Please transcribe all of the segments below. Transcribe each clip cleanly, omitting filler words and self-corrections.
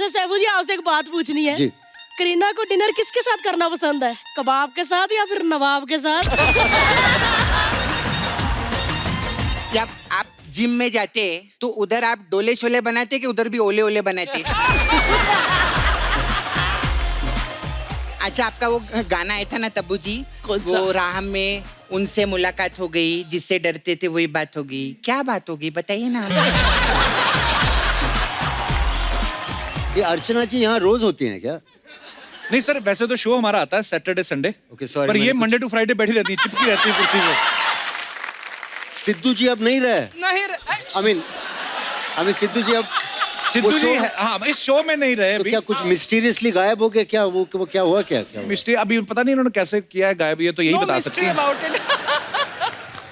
अच्छा सैफू जी, आपसे एक बात पूछनी है जी। करीना को डिनर किसके साथ करना पसंद है, कबाब के साथ या फिर नवाब के साथ? जब आप जिम में जाते तो उधर आप डोले शोले बनाते कि उधर भी ओले ओले बनाते? अच्छा, आपका वो गाना आया था ना तब्बू जी, कौन सा? वो राह में उनसे मुलाकात हो गई, जिससे डरते थे वही बात होगी। क्या बात होगी बताइए ना। ये अर्चना जी यहाँ रोज होती हैं क्या? नहीं सर, वैसे तो शो हमारा आता है सैटरडे संडे। Okay, sorry. पर ये मंडे टू फ्राइडे बैठी रहती है, चिपकी रहती है कुर्सी पे। सिद्धू जी अब नहीं रहे। नहीं I mean, सिद्धू जी अब सिद्धू वो जी show- हाँ इस शो में नहीं रहे तो अभी। क्या कुछ मिस्टीरियसली गायब हो गए क्या? वो क्या हुआ, क्या हुआ? मिस्टेक अभी पता नहीं इन्होंने कैसे किया है गायब, ये तो यही बता सकती है।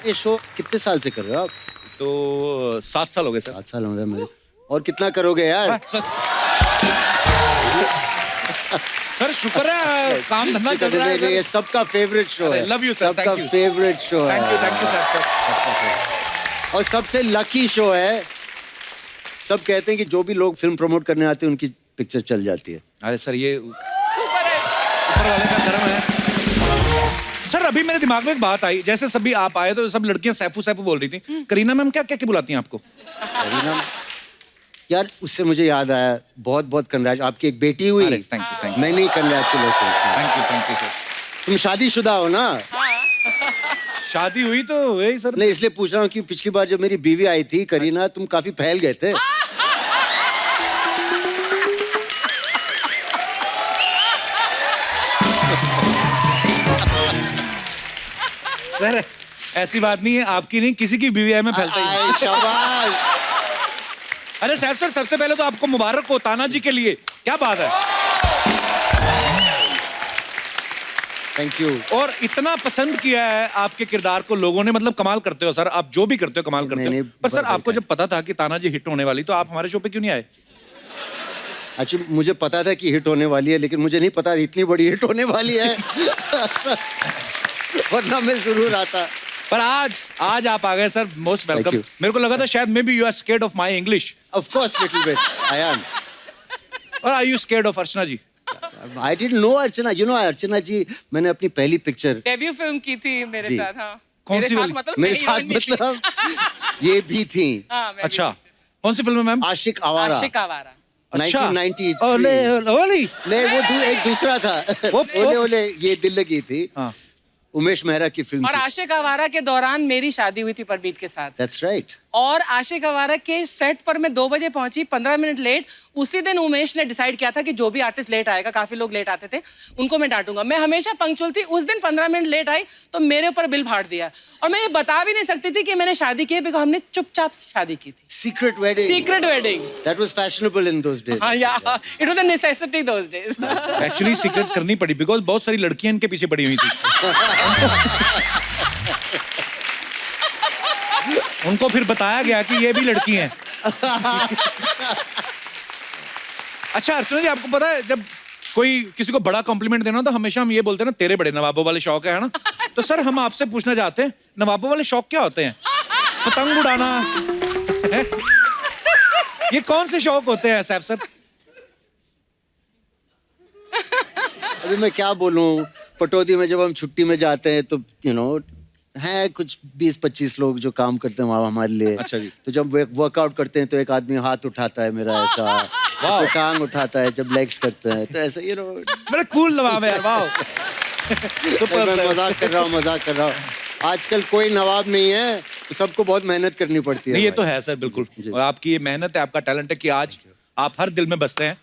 ये शो कितने साल से कर रहे हो आप? तो 7 साल हो गए सर। 7 साल हो गए मेरे। और कितना करोगे यार? सर शुक्र है काम धंधा चल रहा है। ये सबका फेवरेट शो है। लव यू सर, सबका फेवरेट शो है। Thank you sir. और सबसे लकी शो है। सब कहते हैं कि जो भी लोग फिल्म प्रमोट करने आते हैं उनकी पिक्चर चल जाती है। अरे सर ये ऊपर वाले का कर्म है। सर अभी मेरे दिमाग में एक बात आई, जैसे सभी आप आए तो सब लड़कियां सैफू सैफू बोल रही थी। करीना मैम क्या क्या बुलाती हैं आपको? करीना यार, उससे मुझे याद आया, बहुत बहुत कंग्रेचुलेशन। आपकी एक बेटी हुई। थैंक यू मैं नहीं, कंग्रेचुलेशन। Thank you sir. तुम शादीशुदा हो ना? शादी हुई तो वही सर। नहीं, इसलिए पूछ रहा हूँ कि पिछली बार जब मेरी बीवी आई थी करीना, तुम काफी फैल गए थे। सर ऐसी बात नहीं है, आपकी नहीं किसी की बीवी है में फैलता ही है। शाबाश। अरे साहब सर, सबसे पहले तो आपको मुबारक हो ताना जी के लिए, क्या बात है। Thank you. और इतना पसंद किया है आपके किरदार को लोगों ने, मतलब कमाल करते हो सर, आप जो भी करते हो कमाल करते हो। पर सर आपको जब पता था कि ताना जी हिट होने वाली, तो आप हमारे शो पे क्यों नहीं आए? अच्छा, मुझे पता था कि हिट होने वाली है, लेकिन मुझे नहीं पता इतनी बड़ी हिट होने वाली है। वरना मैं जरूर आता। पर आज आप आ गए सर, मोस्ट वेलकम। you. मेरे को लगा था शायद maybe you are scared of my English. Of course, little bit. I am. और are you scared of Archana ji? I didn't know Archana. You know Archana ji, मैंने अपनी पहली पिक्चर डेब्यू फिल्म की थी मेरे जी। साथ। हाँ, कौन मेरे सी साथ वाली? मतलब मेरे मैं साथ heroine नहीं थी। मतलब ये भी थी। हाँ, मैं भी अच्छा, थी। कौन सी फिल्म है मैम? आशिक आवारा। आशिक आवारा। 1993। ओले ओले। नहीं, वो एक दूसरा था। ओले ओले ये दिल लगी थी। हाँ। उमेश मेहरा की फिल्म और थी। आशिक आवारा के दौरान मेरी शादी हुई थी परबीत के साथ। That's right. और आशिक आवारा के सेट पर मैं 2 बजे पहुंची, 15 मिनट लेट। उसी दिन उमेश ने डिसाइड किया था कि जो भी आर्टिस्ट लेट आएगा, काफी लोग लेट आते थे, उनको मैं डांटूंगा। मैं हमेशा पंक्चुअल थी। उस दिन 15 मिनट लेट आई तो मेरे ऊपर बिल फाड़ दिया। और मैं ये बता भी नहीं सकती थी कि मैंने शादी की है, बिकॉज़ हमने चुपचाप शादी की थी। Secret wedding. Secret wedding. That was fashionable in those days. हाँ, yeah, it was a necessity those days. Actually secret करनी पड़ी बिकॉज बहुत सारी लड़कियां इनके पीछे पड़ी हुई थी। उनको फिर बताया गया कि ये भी लड़की हैं। अच्छा अर्चना जी, आपको पता है जब कोई किसी को बड़ा कॉम्प्लीमेंट देना हो तो हमेशा हम ये बोलते हैं ना, तेरे बड़े नवाबों वाले शौक है ना। तो सर हम आपसे पूछना चाहते हैं, नवाबों वाले शौक क्या होते हैं? पतंग उड़ाना है? ये कौन से शौक होते हैं साहब सर? अभी मैं क्या बोलूं, पटौदी में जब हम छुट्टी में जाते हैं तो है कुछ 20-25 लोग जो काम करते हैं वहाँ हमारे लिए। अच्छा जी। तो जब वर्कआउट करते हैं तो एक आदमी हाथ उठाता है मेरा ऐसा, तो टांग उठाता है जब लेग्स करते हैं, तो ऐसा बड़े कूल नवाब है यार, वाह। मैं मजाक कर रहा हूँ। आजकल कोई नवाब नहीं है, तो सबको बहुत मेहनत करनी पड़ती है। नहीं ये तो है सर, बिल्कुल। और आपकी ये मेहनत है, आपका टैलेंट है कि आज आप हर दिल में बसते हैं।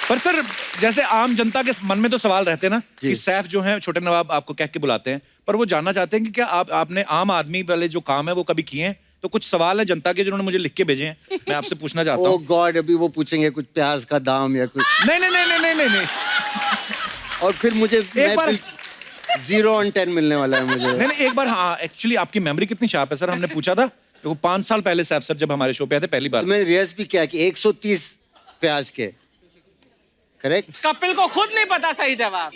पर सर जैसे आम जनता के मन में तो सवाल रहते हैं ना कि सैफ जो है छोटे नवाब आपको कह के बुलाते हैं, पर वो जानना चाहते हैं कि क्या आपने आम आदमी वाले जो काम है वो कभी किए हैं? तो कुछ सवाल है जनता के जिन्होंने मुझे लिख के भेजे हैं, मैं आपसे पूछना चाहता हूँ। ओह गॉड, अभी वो पूछेंगे कुछ प्याज का दाम या कुछ। नहीं। और फिर मुझे एक बार 0 on 10 मिलने वाला है मुझे। नहीं एक बार। हाँ एक्चुअली आपकी मेमोरी कितनी शार्प है सर, हमने पूछा था वो 5 साल पहले सैफ सर जब हमारे शो पे आए थे पहली बार, तो मैंने रिहर्स भी किया कि 130 प्याज के। करेक्ट? कपिल को खुद नहीं पता सही जवाब।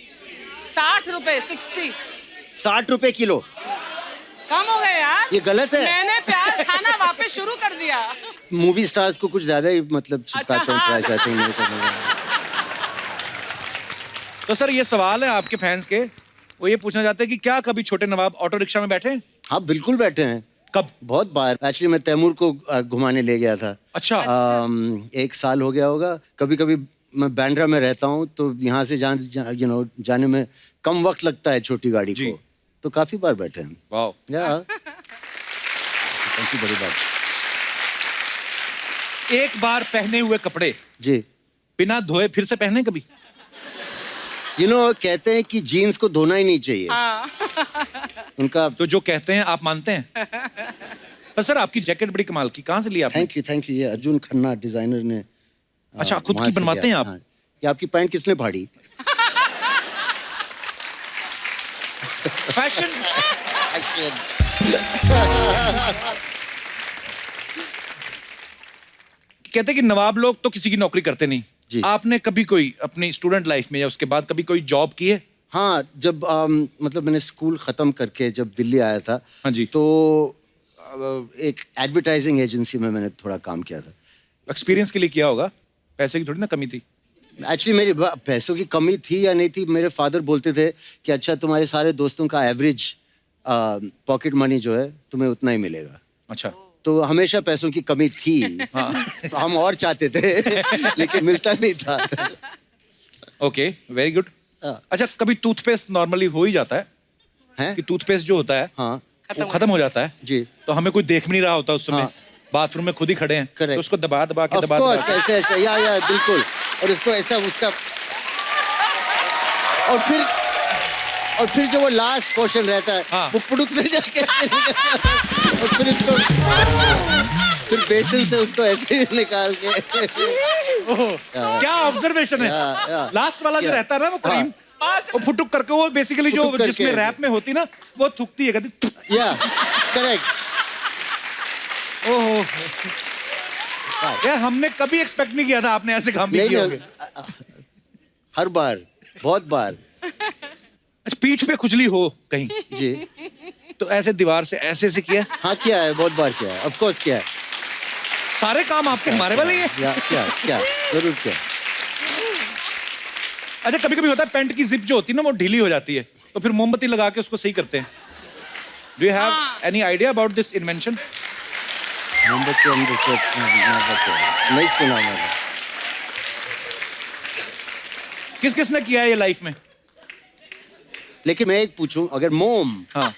60 रुपए, 60 60 रुपए किलो। कम हो गए यार। ये गलत है। मैंने प्याज खाना वापस शुरू कर दिया। मूवी स्टार्स को कुछ ज्यादा ही मतलब चिपकाते हैं हाँ। प्राइस, आई थिंक नहीं करने का। तो सर ये सवाल है आपके फैंस के, वो ये पूछना चाहते हैं कि क्या कभी छोटे नवाब ऑटो रिक्शा में बैठे हैं? हाँ बिल्कुल बैठे हैं, कब? बहुत बार। एक्चुअली मैं तैमूर को घुमाने ले गया था। अच्छा। 1 साल हो गया होगा। कभी कभी मैं बांद्रा में रहता हूँ तो यहाँ से जाने में कम वक्त लगता है छोटी गाड़ी जी। को, तो काफी बार बैठे हैं। वाह। या कौन सी बड़ी बात। एक बार पहने हुए कपड़े जी, बिना धोए फिर से पहने कभी? कहते हैं कि जीन्स को धोना ही नहीं चाहिए। हाँ। उनका तो जो कहते हैं आप मानते हैं? पर सर आपकी जैकेट बड़ी कमाल की, कहाँ से ली आपने? Thank you. ये अर्जुन खन्ना डिजाइनर ने। अच्छा, खुद वहाँ की से बनवाते लिया। हैं आप? हाँ। ये आपकी पैंट किसने फाड़ी? फैशन। कहते हैं कि नवाब लोग तो किसी की नौकरी करते नहीं। जी। आपने कभी कोई अपनी स्टूडेंट लाइफ में या उसके बाद कभी कोई जॉब की है? हाँ, जब मतलब मैंने स्कूल खत्म करके जब दिल्ली आया था, हाँ जी। तो एक एडवर्टाइजिंग एजेंसी में मैंने थोड़ा काम किया था। एक्सपीरियंस के लिए किया होगा, पैसे की थोड़ी ना कमी थी। एक्चुअली मेरी पैसों की कमी थी या नहीं थी, मेरे फादर बोलते थे कि अच्छा तुम्हारे सारे दोस्तों का एवरेज पॉकेट मनी जो है तुम्हें उतना ही मिलेगा। अच्छा। तो हमेशा पैसों की कमी थी। तो हम और चाहते थे लेकिन मिलता नहीं था। Okay, very good. हाँ। अच्छा, कभी टूथपेस्ट नॉर्मली हो ही जाता है हैं? कि टूथपेस्ट जो होता है हाँ वो खत्म हो जाता है जी। तो हमें कोई देख भी नहीं रहा होता उस समय। हाँ। बाथरूम में खुद ही खड़े हैं, Correct. तो उसको दबा दबा के Of दबा course, दबा के- ऐसे या बिल्कुल। और उसको ऐसा उसका और फिर जो वो लास्ट पोर्शन रहता है, हाँ। वो पुड़ुक से जाके ऐसे निकलता है। और फिर इसको फिर बेसिन से उसको ऐसे ही निकाल के। ओह, क्या ऑब्जर्वेशन है। या। लास्ट वाला जो क्या? रहता है ना वो क्रीम, वो फुटुक करके वो बेसिकली जो फुटुक करके। जिसमें रैप में होती ना वो थूकती है कहती। या करेक्ट। ओहो, यार हमने कभी एक्सपेक्ट नहीं किया था आपने ऐसे काम भी नहीं किए नहीं, होंगे। हर बार, बहुत बार। अच्छा, पीठ पे खुजली हो कहीं जी तो ऐसे दीवार से ऐसे किया? हाँ, किया है, बहुत बार किया है, ऑफ कोर्स किया है। सारे काम आपके हमारे वाले ही है। या क्या जरूर किया। अच्छा, कभी कभी होता है पेंट की जिप जो होती है ना वो ढीली हो जाती है, तो फिर मोमबत्ती लगा के उसको सही करते हैं। Do you have any idea about this invention? मोमबत्ती अंदर से नहीं सुना मैंने। किस किसने किया है ये लाइफ में? लेकिन मैं एक पूछूं, अगर मोम हाँ।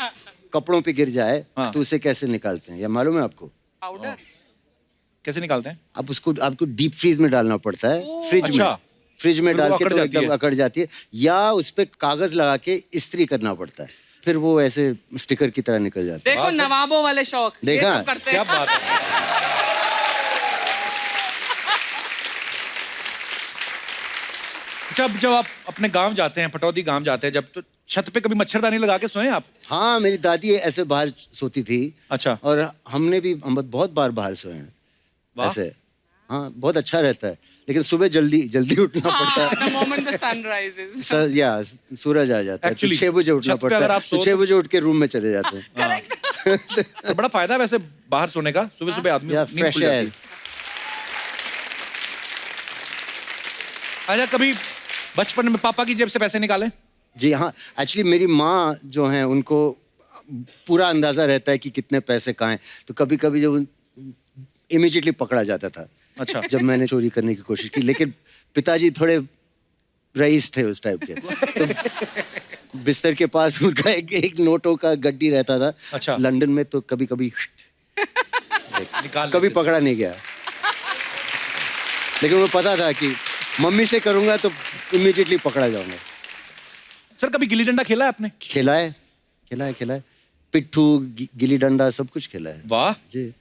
कपड़ों पे गिर जाए हाँ। तो उसे कैसे निकालते हैं, या मालूम है आपको? पाउडर। कैसे निकालते हैं? आपको डीप फ्रीज में डालना पड़ता है, फ्रिज अच्छा। में। फ्रिज में फिर वो डाल के अकड़ तो जाती एकदम है। अकड़ जाती है, या उस पे कागज लगा के इस्त्री करना पड़ता है, फिर वो ऐसे स्टिकर की तरह निकल जाता है। देखो नवाबों वाले शौक ये देखा? सब करते क्या हैं। बात है। जब आप अपने गांव जाते हैं, पटौदी गांव जाते हैं जब, तो छत पे कभी मच्छरदानी लगा के सोए आप? हाँ, मेरी दादी ऐसे बाहर सोती थी। अच्छा। और हम बहुत बार बाहर सोए हैं वाह। ऐसे। हाँ, बहुत अच्छा रहता है, लेकिन सुबह जल्दी उठना पड़ता है। The moment the sun rises. या सूरज आ जाता है तो Actually, 6 बजे उठना छत पे पड़ता अगर है, आप तो सो 6 बजे उठ के रूम में चले जाते हैं। तो बड़ा फायदा है वैसे बाहर सोने का, सुबह सुबह आदमी या नींद फ्रेश खुल जाती एयर। है। अच्छा, कभी बचपन में पापा की जेब से पैसे निकाले? जी हाँ, एक्चुअली मेरी माँ जो है उनको पूरा अंदाजा रहता है कि कितने पैसे कहाँ हैं, तो कभी कभी जब इमीडिएटली पकड़ा जाता था। अच्छा। जब मैंने चोरी करने की कोशिश की, लेकिन पिताजी थोड़े रईस थे उस टाइप के, तो बिस्तर के पास उनका एक नोटों का गड्डी रहता था। अच्छा। लंदन में, तो कभी कभी निकाल कभी लेते। पकड़ा नहीं गया, लेकिन वो पता था कि मम्मी से करूंगा तो इमीडिएटली पकड़ा जाऊंगा। सर कभी गिल्ली डंडा खेला है आपने? खेला है। पिट्ठू, गिल्ली डंडा सब कुछ खेला है। वाह। जी।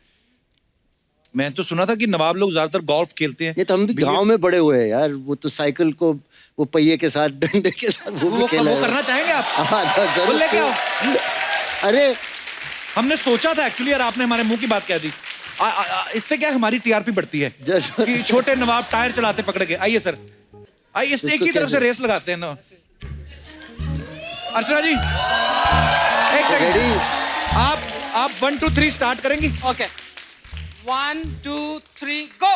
मैं तो सुना था कि नवाब लोग ज्यादातर गोल्फ खेलते हैं। ये तो हम भी गांव में बड़े हुए हैं यार, वो तो साइकिल को वो पहिए के साथ, डंडे के साथ वो भी खेला वो है। करना चाहेंगे आप? हाँ, तो वो जरूर। लेके आओ। अरे हमने सोचा था एक्चुअली, यार आपने हमारे मुंह की बात कह दी। इससे क्या हमारी टीआरपी बढ़ती है जैसा कि छोटे नवाब टायर चलाते पकड़ के। आइए सर, आइए, इस एक इसको की तरफ से कैसे? रेस लगाते हैं ना। अर्चना जी, एक सेकंड। रेडी? आप आप 1 2 3 स्टार्ट करेंगी? ओके 1 2 3 गो।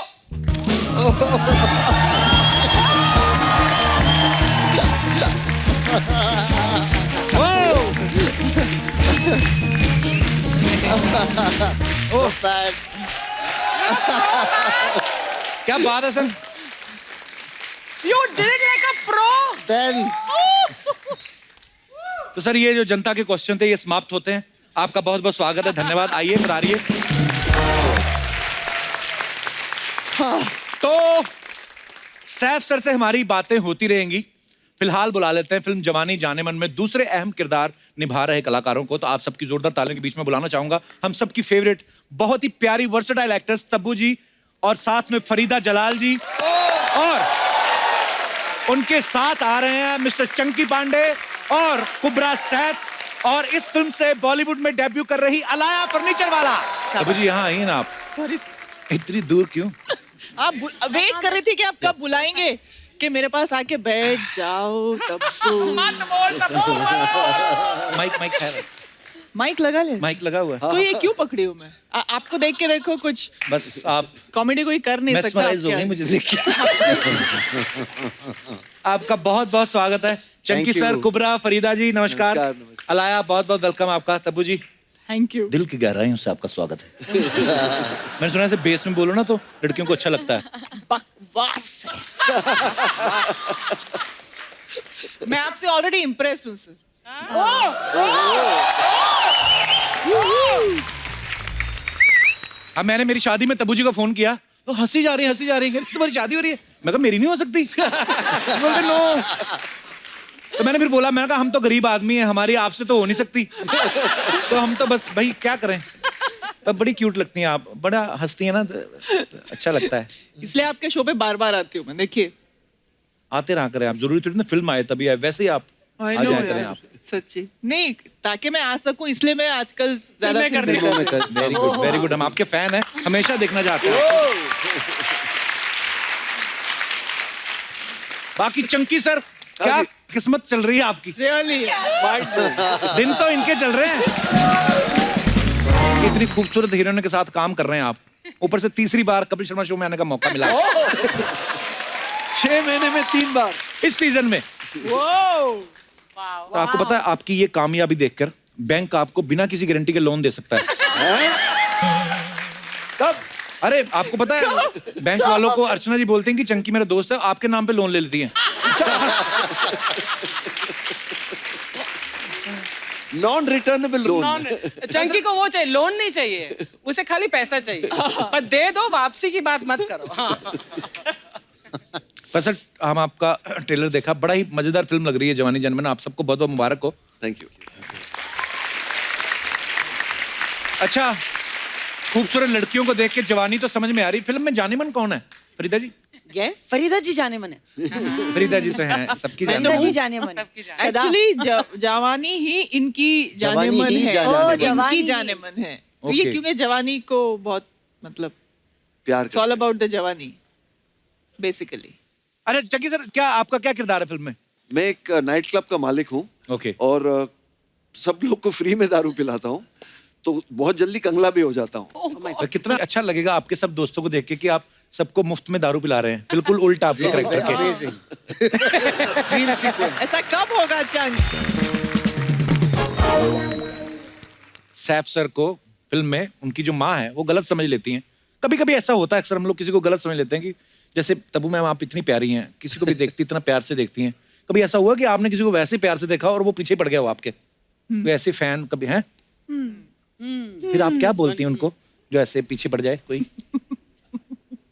क्या बात है sir. You did it like a pro. Then तो सर ये जो जनता के क्वेश्चन थे ये समाप्त होते हैं। आपका बहुत बहुत स्वागत है, धन्यवाद। आइए पधारिए। तो सैफ सर से हमारी बातें होती रहेंगी। फिलहाल बुला लेते हैं फिल्म जवानी जाने मन में दूसरे अहम किरदार निभा रहे कलाकारों को। तो आप सबकी जोरदार तालियों के बीच में बुलाना चाहूंगा हम सबकी फेवरेट, बहुत ही प्यारी वर्सेटाइल एक्टर्स तब्बू जी और साथ में फरीदा जलाल जी, और उनके साथ आ रहे हैं मिस्टर चंकी पांडे और कुबरा सैफ, और इस फिल्म से बॉलीवुड में डेब्यू कर रही अलाया फर्नीचर वाला। तब्बू जी यहाँ आइए ना आप। सॉरी, इतनी दूर क्यों? आप वेट कर रही थी कि आप कब बुलाएंगे कि मेरे पास आके बैठ जाओ तब तो। मत बोल तब्बू। माइक है, माइक लगा ले। माइक लगा हुआ है। तो ये क्यों पकड़ी हूँ मैं? आपको देख के देखो, कुछ बस आप कॉमेडी कोई कर नहीं सकता। mesmerize हो गई मुझे देख के। आपका बहुत बहुत स्वागत है चंकी you. सर, कुबरा, फरीदा जी, नमस्कार। नमस्कार। अलाया बहुत बहुत वेलकम आपका। तब्बू जी थैंक यू। दिल की गहराइयों से आपका स्वागत है। मैंने सुना है बेस में बोलो ना तो लड़कियों को अच्छा लगता है। बकवास है। मैं आपसे ऑलरेडी इम्प्रेस हूँ सर। अब मैंने मेरी शादी में तब्बू जी को फोन किया तो हंसी जा रही है तुम्हारी शादी हो रही है। मैं कहा मेरी नहीं हो सकती। बोलते नो। तो मैंने फिर बोला, मैंने कहा हम तो गरीब आदमी हैं, हमारी आपसे तो हो नहीं सकती। तो हम तो बस भाई क्या करें। पर बड़ी क्यूट लगती हैं आप, बड़ा हंसती हैं ना, तो अच्छा लगता है। इसलिए आपके शो पे बार बार आती हूँ मैं। देखिए आते रहा करें आप, जरूरी थोड़ी ना फिल्म आए तभी आए, वैसे ही आप आ I know जाया करें यार, आप। सच्ची नहीं, ताकि मैं आ सकूं इसलिए मैं आजकल ज्यादा फिल्में फिल्में करती कर रही हूं। Very good very good. हम आपके फैन हैं, हमेशा देखना चाहते हैं। बाकी चंकी सर, क्या किस्मत चल रही है आपकी? Really? दिन तो इनके चल रहे हैं। इतनी खूबसूरत हीरोइन के साथ काम कर रहे हैं आप, ऊपर से तीसरी बार कपिल शर्मा शो में आने का मौका मिला 6 महीने में 3 बार इस सीजन में। तो आपको पता है आपकी ये कामयाबी देखकर बैंक आपको बिना किसी गारंटी के लोन दे सकता है। कब? अरे आपको पता है बैंक वालों को अर्चना जी बोलते हैं कि चंकी मेरा दोस्त है, आपके नाम पे लोन ले लेती हैं। Non returnable loan. चंकी को वो चाहिए, लोन नहीं चाहिए उसे, खाली पैसा चाहिए। पर दे दो, वापसी की बात मत करो। हाँ। पर सर हम आपका ट्रेलर देखा, बड़ा ही मजेदार फिल्म लग रही है जवानी जनमन। आप सबको बहुत बहुत मुबारक हो। Thank you. अच्छा, खूबसूरत लड़कियों को देख के जवानी तो समझ में आ रही, फिल्म में जाने मन कौन है? फरीदा जी? फरीदा जी जाने मन है। फरीदा जी तो हैं, सबकी जाने फरीदा मन। जी जाने मन है। एक्चुअली जवानी ही इनकी जाने जवानी मन ही है। जाने मन है। इनकी जवानी। जाने मन है। तो ये Okay. क्योंकि जवानी को बहुत मतलब प्यार इट्स ऑल अबाउट द जवानी बेसिकली। अरे चंकी सर, क्या आपका क्या किरदार है फिल्म में? मैं एक नाइट क्लब का मालिक हूँ ओके। और सब लोग को फ्री में दारू पिलाता हूँ, तो बहुत जल्दी कंगला भी हो जाता हूँ। कितना अच्छा लगेगा आपके सब दोस्तों को देख के कि आप सबको मुफ्त में दारू पिला रहे हैं, बिल्कुल उल्टा आपके कैरेक्टर के। Amazing. Dream sequence. ऐसा कब होगा चंग? सैफ सर को फिल्म में उनकी जो माँ है वो गलत समझ लेती हैं। कभी कभी ऐसा होता है, अक्सर हम लोग किसी को गलत समझ लेते हैं कि जैसे तब्बू मैम आप इतनी प्यारी हैं, किसी को भी देखती इतना प्यार से देखती हैं। कभी ऐसा हुआ कि आपने किसी को वैसे प्यार से देखा और वो पीछे पड़ गया हो आपके? कोई ऐसे फैन कभी हैं? फिर आप क्या बोलती हैं उनको जो ऐसे पीछे पड़ जाए कोई?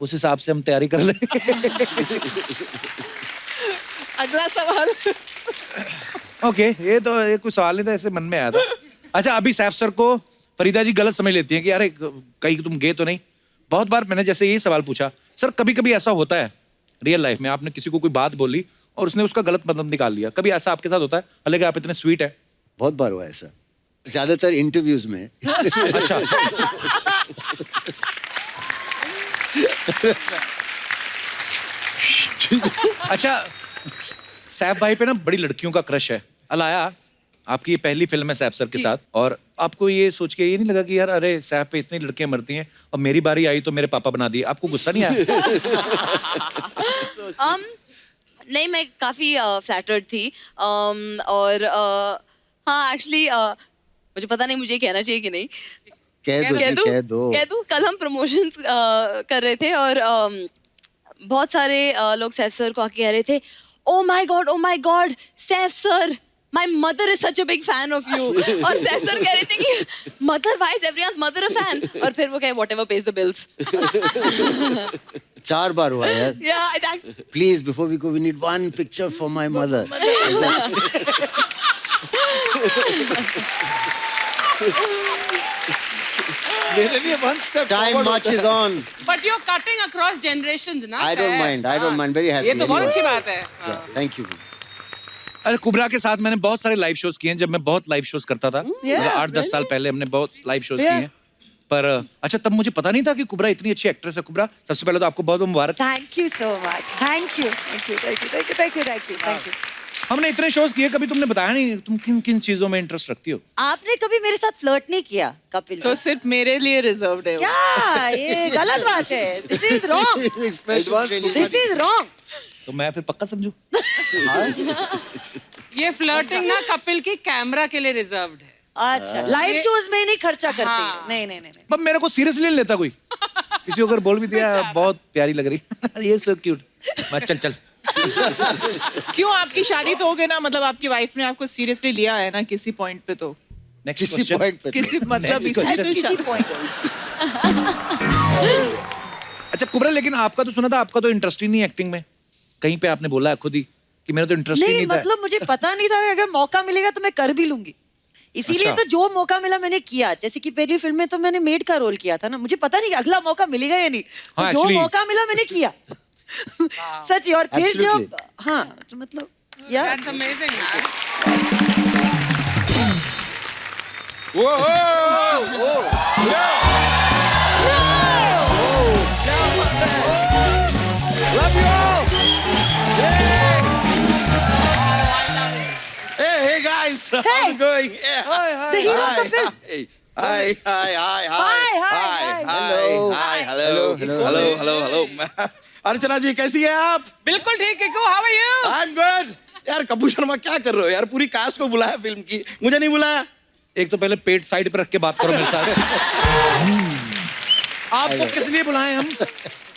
उस हिसाब से हम तैयारी कर लें। अगला सवाल। ओके, ये तो ये कोई सवाल नहीं था, ऐसे मन में आया था। अच्छा, अभी सैफ सर को फरीदा जी गलत समझ लेती हैं कि अरे कहीं तुम गए तो नहीं। बहुत बार मैंने जैसे यही सवाल पूछा, सर कभी कभी ऐसा होता है रियल लाइफ में, आपने किसी को कोई बात बोली और उसने उसका गलत मतलब निकाल लिया, कभी ऐसा आपके साथ होता है? हालांकि आप इतने स्वीट है। बहुत बार हुआ ऐसा, ज्यादातर इंटरव्यूज में। अच्छा। अच्छा, सैफ भाई पे ना बड़ी लड़कियों का क्रश है। अलाया, आपकी ये पहली फिल्म है सैफ सर के साथ, और आपको ये सोच के ये नहीं लगा कि यार अरे सैफ पे इतनी लड़कियां मरती हैं और मेरी बारी आई तो मेरे पापा बना दिए, आपको गुस्सा नहीं आया? नहीं, मैं काफी फ्लैटर्ड थी और हाँ एक्चुअली मुझे पता नहीं मुझे कहना चाहिए कि नहीं। कह दो। कल हम प्रमोशंस कर रहे थे और बहुत सारे लोग सैफ सर को आके कह रहे थे, oh my God Saif sir, my mother is such a big fan of you. और सैफ सर कह रहे थे कि mother, why is everyone's mother a fan? और फिर वो कहे व्हाटएवर पेज द बिल्स। 4 बार हुआ यार। Yeah, please before we go we need one picture for my mother. मेरे लिए one step Time forward march होता is है। on. But you're cutting across generations, ना? I don't mind. I don't mind. Very happy. ये तो बहुत अच्छी बात है। Thank you. अरे कुबरा के साथ मैंने बहुत सारे लाइव शोज किए हैं, जब मैं बहुत लाइव शोज करता था, 8-10 साल पहले हमने बहुत लाइव शोज किए हैं। पर अच्छा, तब मुझे पता नहीं था कि कुबरा इतनी अच्छी एक्ट्रेस है। कुबरा, सबसे पहले तो आपको बहुत मुबारक। Thank you so much, thank you. हमने इतने शोज किए, कभी तुमने बताया नहीं तुम किन किन चीजों में इंटरेस्ट रखती हो। आपने कभी मेरे साथ फ्लर्ट नहीं किया कपिल? तो सिर्फ मेरे लिए रिजर्व्ड है वो। क्या ये गलत बात है? This is wrong, this is wrong. तो मैं फिर पक्का समझू। ये फ्लर्टिंग ना कपिल की कैमरा के लिए रिजर्व्ड है। अच्छा, लाइव शोज में नहीं खर्चा करती? हाँ। नहीं। पर मेरे को सीरियसली नहीं लेता कोई। किसी को अगर बोल भी दिया बहुत प्यारी लग रही ये सो क्यूट, चल। क्यों, आपकी शादी तो हो गई ना, मतलब आपकी वाइफ ने आपको सीरियसली लिया है ना किसी पॉइंट पे? तो नेक्स्ट किसी पॉइंट पे किसी मतलब किसी पॉइंट। अच्छा कुबरा, लेकिन आपका तो सुना था आपका तो इंटरेस्ट ही नहीं एक्टिंग में, कहीं पे आपने बोला है खुद ही कि मेरा तो इंटरेस्ट ही नहीं, नहीं था। मतलब मुझे पता नहीं था कि अगर मौका मिलेगा तो मैं कर भी लूंगी, इसीलिए अच्छा। तो जो मौका मिला मैंने किया। जैसे कि पहली फिल्म में तो मैंने मेड का रोल किया था ना, मुझे पता नहीं कि अगला मौका मिलेगा या नहीं, तो हाँ, जो actually- मौका मिला मैंने किया। सच। और फिर Absolutely. जब हाँ तो मतलब यार That's amazing, man. Hey guys, how's it going? Yeah. the hero of the film. Hi. Hello. अर्चना जी कैसी हैं आप? बिल्कुल ठीक है। How are you? I'm good. यार कपूर शर्मा क्या कर रहे हो यार? पूरी कास्ट को बुलाया फिल्म की, मुझे नहीं बुलाया। एक तो पहले पेट साइड पे रख के बात करो मेरे साथ। आपको किस लिए बुलाएं हम?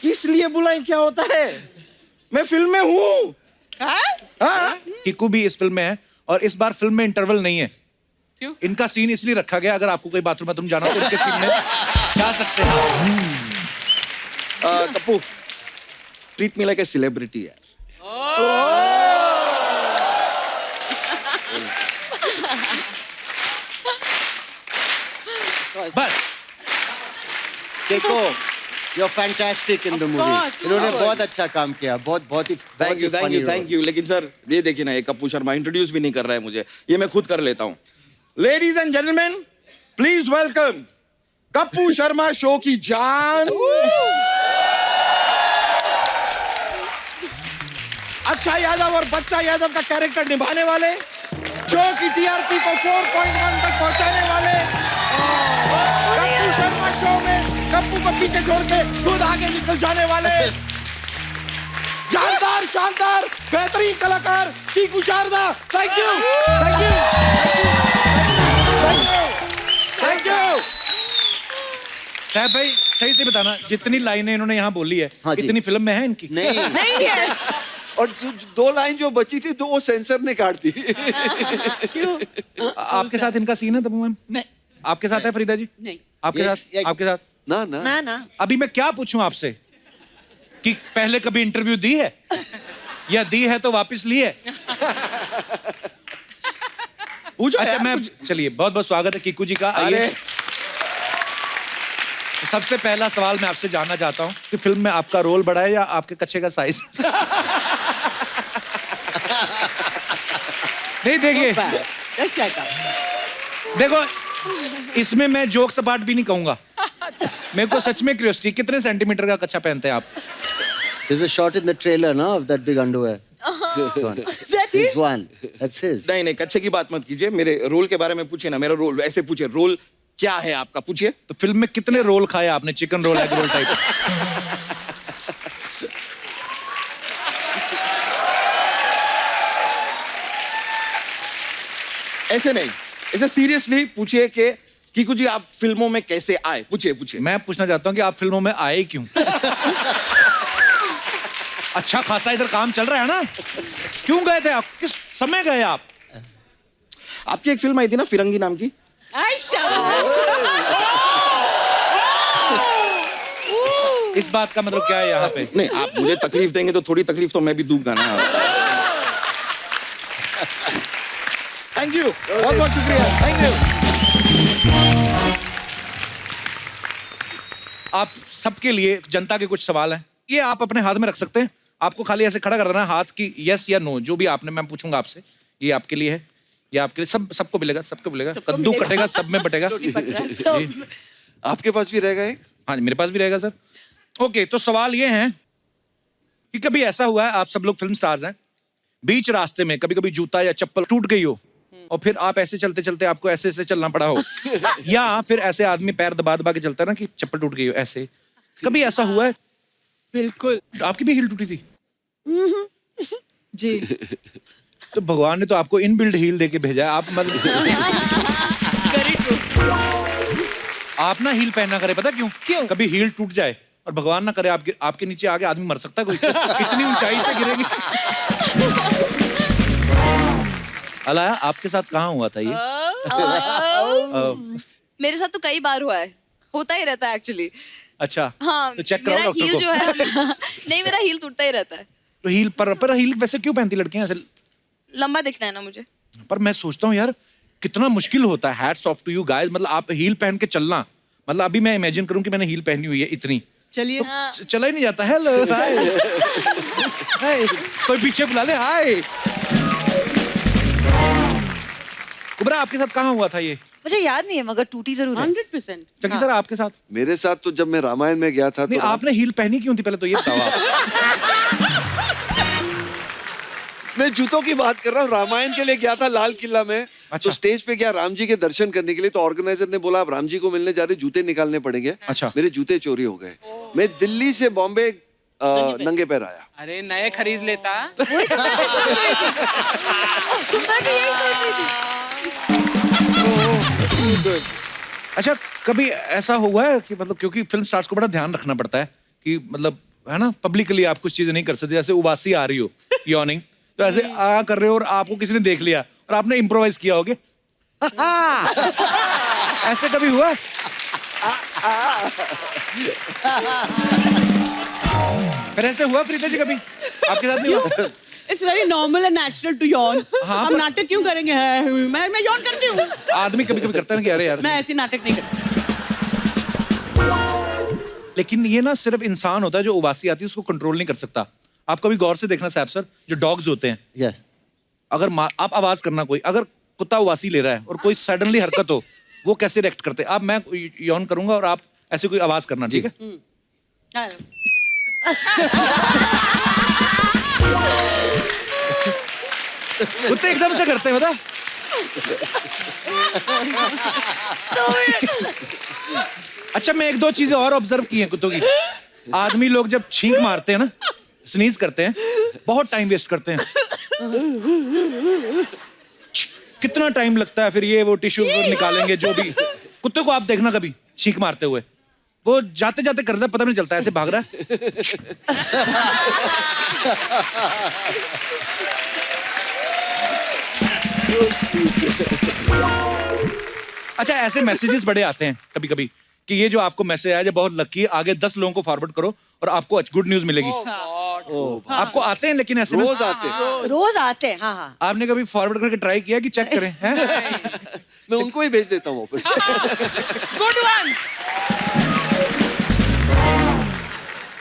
किस लिए बुलाएं, क्या होता है? मैं फिल्म में हूँ। हाँ? किकू भी इस फिल्म में है और इस बार फिल्म में इंटरवल नहीं है। क्यों? इनका सीन इसलिए रखा गया, अगर आपको कोई बाथरूम जाना हो तो इनके सीन में जा सकते हैं। Kapoor, treat me like a celebrity यार। बस देखो, you're fantastic in the movie. इन्होंने बहुत अच्छा काम किया, बहुत ही थैंक यू। लेकिन सर ये देखिए ना, ये कपूर शर्मा इंट्रोड्यूस भी नहीं कर रहा है मुझे, ये मैं खुद कर लेता हूँ। Ladies and gentleman, please welcome Kapoor Sharma show की जान, अच्छा यादव और बच्चा यादव का कैरेक्टर निभाने वाले, शो की टीआरपी को 4.1 तक पहुंचाने वाले, कपूर शर्मा शो में कप्पू को पीछे छोड़ के खुद आगे निकल जाने वाले, जानदार शानदार बेहतरीन कलाकार टीकू शारदा। Thank you. साहब भाई सही से बताना, जितनी लाइनें इन्होंने यहाँ बोली है हाँ जी। इतनी फिल्म में है इनकी? नहीं है। और जो 2 लाइन जो बची थी तो वो सेंसर ने काट दी। क्यों? आपके साथ इनका सीन है तब्बू मैम? नहीं आपके साथ है फरीदा जी? नहीं। आपके साथ? आपके साथ? ना अभी मैं क्या पूछूं आपसे कि पहले कभी इंटरव्यू दी है या दी है तो वापस ली है? पूछो अच्छा यार, मैं चलिए, बहुत बहुत स्वागत है कीकू जी का। अरे आइए, सबसे पहला सवाल मैं आपसे जानना चाहता हूं कि फिल्म में आपका रोल बढ़ा है या आपके कच्चे का साइज? नहीं देखिए, देखो इसमें मैं जोक सपाट भी नहीं कहूंगा, मेरे को सच में क्यूरियोसिटी, कितने सेंटीमीटर का कच्चा पहनते हैं आप? There's a shot in the trailer, ना, of that big underwear. He's one. That's his. नहीं नहीं, कच्चे की बात मत कीजिए, मेरे रोल के बारे में पूछिए ना। मेरा रोल ऐसे पूछिए, रोल क्या है आपका, पूछिए। तो फिल्म में कितने रोल खाए आपने? Chicken roll, egg roll type? ऐसे नहीं, ऐसे सीरियसली पूछिए कि कीकू जी आप फिल्मों में कैसे आए, पूछिए पूछिए। मैं पूछना चाहता हूँ कि आप फिल्मों में आए क्यों? अच्छा खासा इधर काम चल रहा है ना, क्यों गए थे आप? किस समय गए आप? आपकी एक फिल्म आई थी ना, फिरंगी नाम की। इस बात का मतलब क्या है यहाँ पे? नहीं, आप मुझे तकलीफ देंगे तो थोड़ी तकलीफ तो मैं भी दूंगा ना। थैंक यू, बहुत बहुत शुक्रिया, थैंक यू। आप सबके लिए जनता के कुछ सवाल हैं, ये आप अपने हाथ में रख सकते हैं। आपको खाली ऐसे खड़ा कर देना है हाथ की, यस या नो, जो भी आपने, मैं पूछूंगा आपसे। ये आपके लिए है, ये आपके लिए, सबको मिलेगा, सबको मिलेगा। कद्दू कटेगा, सब में बटेगा। जी। आपके पास भी रहेगा एक? हाँ, मेरे पास भी रहेगा सर। ओके, तो सवाल ये है कि कभी ऐसा हुआ है, आप सब लोग फिल्म स्टार्स हैं, बीच रास्ते में कभी कभी जूता या चप्पल टूट गई हो और फिर आप ऐसे चलते चलते आपको ऐसे ऐसे चलना पड़ा हो, या फिर ऐसे आदमी पैर दबा दबा के चलता है ना कि चप्पल टूट गई हो, ऐसे कभी ऐसा हुआ है? बिल्कुल आपकी भी हील टूटी थी? जी। तो भगवान ने तो आपको इनबिल्ड हील देके भेजा है। आप मतलब आप ना हील पहनना करे, पता क्यों? कभी हील टूट जाए और भगवान ना करे आपके नीचे आके आदमी मर सकता है कोई। इतनी ऊंचाई से गिरेगी। अलाया, आपके साथ कहाँ हुआ था ये? मेरे साथ तो कई बार हुआ है, होता ही रहता है एक्चुअली। अच्छा, हाँ, तो चेक मेरा कराओ डॉक्टर हील को। जो है नहीं, मेरा हील टूटता ही रहता है। तो हील पर हील वैसे क्यों पहनती लड़कियां ऐसे? लंबा दिखना है ना मुझे। पर मैं सोचता हूँ यार, कितना मुश्किल होता है। Hats off to you guys, मतलब आप हील पहन के चलना, मतलब अभी मैं इमेजिन करूँ कि मैंने हील पहनी हुई है इतनी, चलिए। तो चला ही नहीं जाता। हेलो, हाय, हाय, कोई पीछे बुला ले, हाय। कुबरा, आपके साथ कहाँ हुआ था ये? मुझे याद नहीं है, मगर टूटी जरूर है। 100%। चंकी सर, आपके साथ? मेरे साथ तो जब मैं रामायण में गया था नहीं, तो आपने हील पहनी क्यों थी पहले तो ये बताओ आप। मैं जूतों की बात कर रहा हूँ। रामायण के लिए गया था लाल किला में। अच्छा। तो स्टेज पे गया राम जी के दर्शन करने के लिए, तो ऑर्गेनाइजर ने बोला आप राम जी को मिलने जा रहे, जूते निकालने पड़ेंगे। अच्छा। मेरे जूते चोरी हो गए। मैं दिल्ली से बॉम्बे नंगे पैर आया। अरे नए खरीद लेता। अच्छा, कभी ऐसा हुआ है कि मतलब, क्योंकि फिल्म स्टार्स को बड़ा ध्यान रखना पड़ता है कि मतलब है ना, पब्लिकली आप कुछ चीजें नहीं कर सकते, जैसे उबासी आ रही हो, यॉर्निंग, तो ऐसे आ कर रहे हो और आपको किसी ने देख लिया और आपने इम्प्रोवाइज किया होगे। ऐसे कभी हुआ? फिर ऐसे हुआ प्रीता जी कभी? आपके साथ नहीं हुआ? It's very normal and natural to yawn. हाँ, हम नाटक क्यों करेंगे? मैं यॉन करती हूँ। आदमी कभी कभी करता है ना कि अरे यार। मैं ऐसे नाटक नहीं करती। लेकिन ये ना सिर्फ इंसान होता है जो उबासी आती है उसको कंट्रोल नहीं कर सकता। आप कभी गौर से देखना सैफ सर, जो डॉग्स होते हैं, Yeah. अगर आप आवाज करना, कोई अगर कुत्ता उबासी ले रहा है और कोई सडनली हरकत हो, वो कैसे रिएक्ट करते हैं? अब मैं यौन करूंगा और आप ऐसे कोई आवाज करना, ठीक है? कुत्ते एकदम से करते हैं, बता। अच्छा, मैं एक दो चीजें और ऑब्जर्व की हैं कुत्तों की। आदमी लोग जब छींक मारते हैं ना, स्नीज करते हैं, बहुत टाइम वेस्ट करते हैं। कितना टाइम लगता है, फिर ये वो टिश्यू निकालेंगे, जो भी। कुत्ते को आप देखना कभी छींक मारते हुए, वो जाते जाते करता है, पता भी नहीं चलता, ऐसे भाग रहा है। अच्छा, ऐसे मैसेजेस बड़े आते हैं कभी कभी कि ये जो आपको मैसेज आया, जो बहुत लकी है, आगे 10 लोगों को फॉरवर्ड करो और आपको गुड न्यूज मिलेगी। आपको आते हैं लेकिन ऐसे रोज आते हैं। रोज आते हैं। हाँ हाँ। आपने कभी फॉरवर्ड करके ट्राई किया कि चेक करें? हैं? मैं उनको ही भेज देता हूँ वापस। Good one.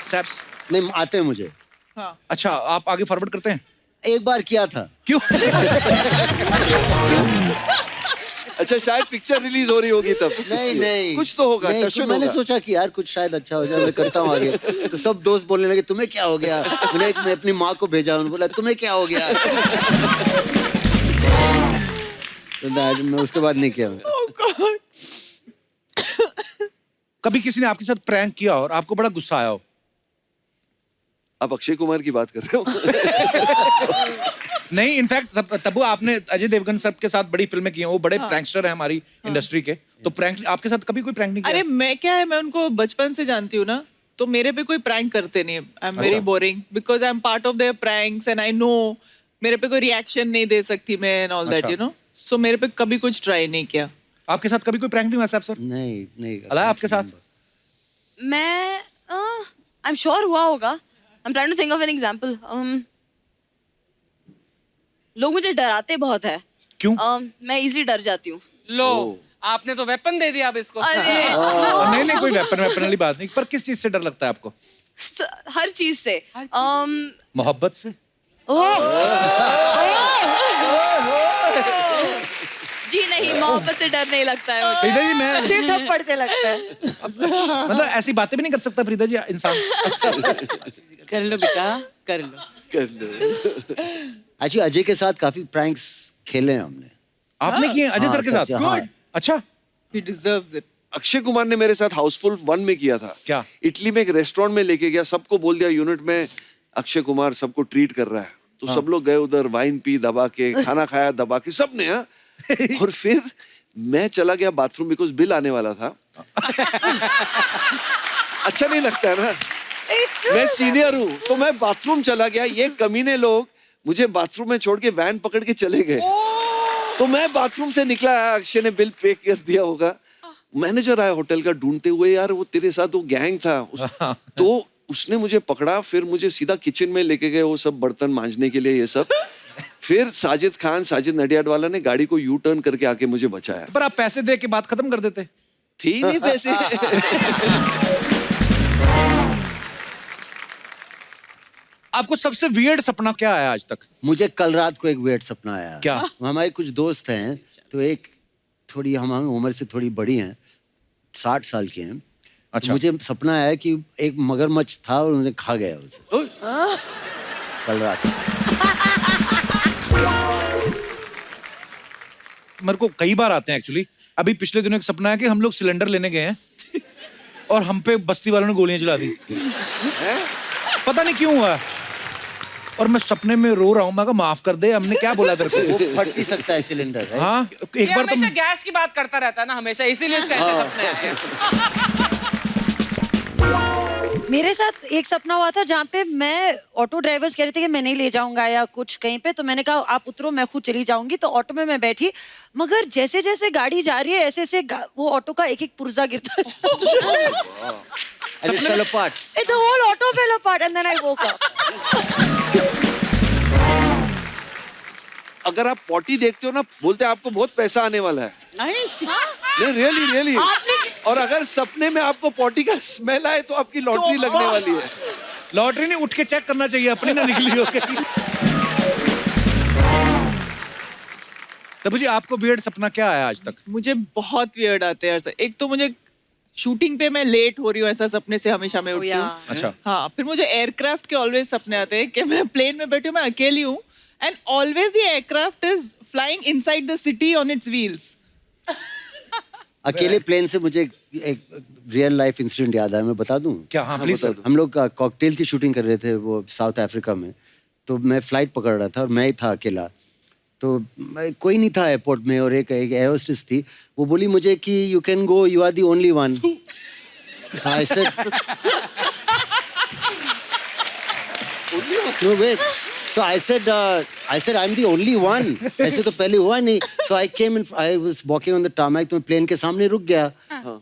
सैप्स, नहीं, आते हैं मुझे। अच्छा, आप आगे फॉरवर्ड करते हैं? एक बार किया था। क्यों? अच्छा शायद पिक्चर रिलीज हो रही होगी तब। नहीं नहीं कुछ तो होगा, नहीं, टशन तो मैंने होगा। सोचा कि यार कुछ शायद अच्छा हो जाए, मैं करता हूँ आगे। तो सब दोस्त बोलने लगे तुम्हें क्या हो गया। मैं अपनी माँ को भेजा, उन्होंने बोला तुम्हें क्या हो गया। तो मैं उसके बाद नहीं किया। कभी किसी ने आपके साथ प्रैंक किया और आपको बड़ा गुस्सा आया हो? आप अक्षय कुमार की बात कर रहे हो? नहीं, इनफैक्ट तब्बू आपने अजय देवगन सर के साथ बड़ी फिल्में की हैं, वो बड़े प्रैंकस्टर हैं हमारी इंडस्ट्री के। तो प्रैंक आपके साथ कभी कोई प्रैंक नहीं किया? अरे मैं क्या है, मैं उनको बचपन से जानती हूँ ना, तो मेरे पे कोई प्रैंक करते नहीं। I am very boring because I am part of their pranks and I know मेरे पे कोई रिएक्शन नहीं दे सकती मैं and all that, you know. So मेरे पे कभी कुछ ट्राई नहीं किया। आपके साथ कभी कोई प्रैंक नहीं हुआ सर? नहीं नहीं अला आपके साथ? मैं आई एम श्योर हुआ होगा। I am trying to think of an example. लोग मुझे डराते बहुत है। क्यों? मैं इजीली डर जाती हूँ। लो आपने तो वेपन दे दिया अब इसको। अरे नहीं नहीं, कोई वेपन वाली बात नहीं, पर किस चीज से डर लगता है आपको? हर चीज से। मोहब्बत से? जी नहीं, मोहब्बत से डर नहीं लगता है मुझे। फरीदा जी मैं सिर थप्पड़ से लगता है। मतलब ऐसी बातें भी नहीं कर सकता फरीदा जी इंसान? कर लो बेटा, कर लो। अच्छा, अजय के साथ काफी प्रैंक्स खेले हैं हमने। आपने किए अजय सर के साथ? हाँ। अच्छा, He deserves it. Akshay Kumar ने मेरे साथ हाउसफुल 1 में किया था। क्या? इटली में एक रेस्टोरेंट में लेके गया, सबको बोल दिया यूनिट में अक्षय कुमार सबको ट्रीट कर रहा है। तो सब लोग गए उधर, वाइन पी दबा के, खाना खाया दबा के, सबने। हाँ। और फिर मैं चला गया बाथरूम बिकॉज बिल आने वाला था। अच्छा नहीं लगता है ना, मैं सीनियर हूँ, तो मैं बाथरूम चला गया। ये कमीने लोग मुझे बाथरूम में छोड़ के वैन पकड़ के चले गए। तो मैं बाथरूम से निकला, अक्षय ने बिल पे कर दिया होगा। मैनेजर आया होटल का ढूंढते हुए, यार वो तेरे साथ वो गैंग था तो उसने मुझे पकड़ा, फिर मुझे सीधा किचन में लेके गए वो सब बर्तन मांजने के लिए, ये सब। फिर साजिद नडियाड वाला ने गाड़ी को यू टर्न करके आके मुझे बचाया। पर आप पैसे दे के बात खत्म कर देते? थी नहीं पैसे। आपको सबसे वियर्ड सपना क्या आया आज तक? मुझे कल रात को एक वेट सपना आया। क्या? हमारे कुछ दोस्त हैं, तो एक थोड़ी हमारी उम्र से थोड़ी बड़ी हैं, 60 साल की हैं। अच्छा। तो मुझे सपना आया कि एक मगरमच्छ था और उन्हें खा गया उसे कल रात। मेरे को कई बार आते हैं एक्चुअली। अभी पिछले दिनों एक सपना है कि हम लोग सिलेंडर लेने गए हैं और हम पे बस्ती वालों ने गोलियां चला दी। पता नहीं क्यों हुआ, और मैं सपने में रो रहा हूँ। मैं कहा माफ कर दे, हमने क्या बोला तेरे को? वो फट भी सकता है सिलेंडर, right? हाँ, ये एक बार हमेशा तो गैस की बात करता रहता है ना हमेशा, इसीलिए इसका ऐसे सपने आए हैं। मेरे साथ एक सपना हुआ था जहाँ पे मैं, ऑटो ड्राइवर्स कह रहे थे कि मैं नहीं ले जाऊंगा या कुछ कहीं पे, तो मैंने कहा आप उतरो, मैं खुद चली जाऊंगी। तो ऑटो में मैं बैठी, मगर जैसे जैसे गाड़ी जा रही है ऐसे ऐसे वो ऑटो का एक एक पुर्जा गिरता And it fell apart. the whole auto fell apart and then I woke up. अगर आप पॉटी देखते हो ना, बोलते हैं आपको बहुत पैसा आने वाला है। नहीं, रियली। और अगर सपने में आपको पॉटी का स्मेल आए तो आपकी लॉटरी लगने वाली है। लॉटरी नहीं, उठ के चेक करना चाहिए अपनी ना निकली हो कहीं। तब जी आपको वियर्ड सपना क्या आया आज तक? मुझे बहुत वियर्ड आते हैं। एक तो मुझे शूटिंग पे मैं लेट हो रही हूँ, ऐसा सपने से हमेशा मैं उठती हूँ। अच्छा। हाँ, फिर मुझे एयरक्राफ्ट के ऑलवेज सपने आते हैं कि मैं प्लेन में बैठी हूँ, मैं अकेली हूँ, and always the aircraft is flying inside the city on it's wheels. अकेले प्लेन से मुझे एक रियल लाइफ इंसिडेंट याद आया, मैं बता दूं? क्या? हाँ प्लीज सर। हम लोग कॉकटेल की शूटिंग कर रहे थे वो साउथ अफ्रीका में। तो मैं फ्लाइट पकड़ रहा था और मैं ही था अकेला। तो कोई नहीं था एयरपोर्ट में, और एक एयर होस्टेस थी। वो बोली मुझे कि you can go, you are the only one. I said no wait, so I said I'm the only one. ऐसे तो पहले हुआ नहीं। So I came and I was walking on the tarmac, तो मैं प्लेन के सामने रुक गया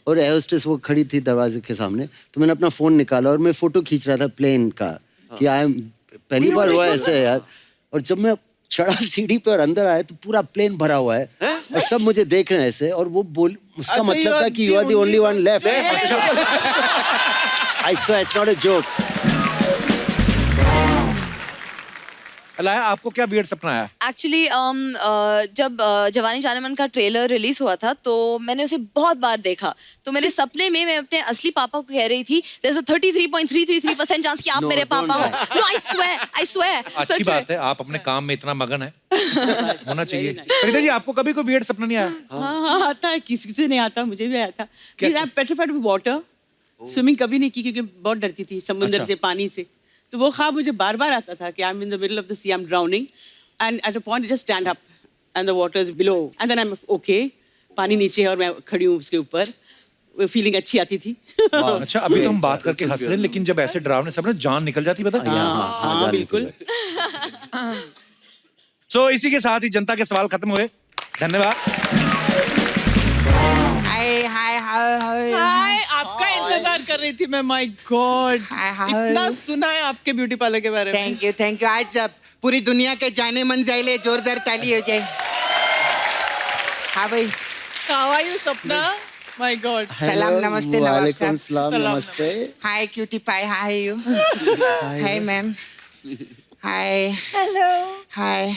और एयर होस्टेस वो खड़ी थी दरवाजे के सामने। तो मैंने अपना फोन निकाला और मैं फोटो खींच रहा था प्लेन का कि पहली बार हुआ ऐसे यार। और जब मैं चढ़ा सीढ़ी पे और अंदर आया तो पूरा प्लेन भरा हुआ है और सब मुझे देख रहे हैं ऐसे। और वो उसका मतलब था कि you are the only one left. I swear it's not a joke. Alaya आपको क्या वियर्ड सपना आया? एक्चुअली जब जवानी जाने मन का ट्रेलर रिलीज हुआ था तो मैंने उसे बहुत बार देखा, तो मेरे सपने में मैं अपने असली पापा को कह रही थी there's a 33.333% चांस कि आप No, मेरे don't पापा हो। lie. नो आई स्वेयर अच्छी बात है, आप अपने काम में इतना मगन है, होना चाहिए। प्रीता जी आपको कभी कोई वियर्ड सपना नहीं आया? हाँ आता है, किसी से नहीं आता, मुझे भी आया था। क्या I am petrified with water. Swimming कभी नहीं की क्योंकि बहुत डरती थी समुद्र अच्छा। से, पानी से। तो वो ख्वाब मुझे बार बार आता था कि I am in the middle of the sea, I am drowning and at a point just stand up and the water is below and then I am okay, पानी नीचे है और मैं खड़ी हूँ उसके ऊपर। वो फीलिंग अच्छी आती थी। अच्छा अभी तो हम बात करके हंस रहे हैं, लेकिन जब ऐसे डरावने सपने जान निकल जाती पता? हाँ बिल्कुल। सो इसी के साथ ही जनता के सवाल खत्म हुए। धन्यवाद। हाय हाय हाय हाय हाय, आपका इंतजार कर रही थी मैं। माय गॉड, हाय, हाय। इतना सुना है आपके ब्यूटी पार्लर के बारे में। Thank you. आज पूरी दुनिया के जाने मन जाइले, जोरदार ताली हो जाए। हाँ भाई, how are you Sapna? My god, सलाम नमस्ते नवाब वालेकुम साहब। सलाम नमस्ते। Hi cutie pie, hi you. Hi ma'am, hi hello. Hi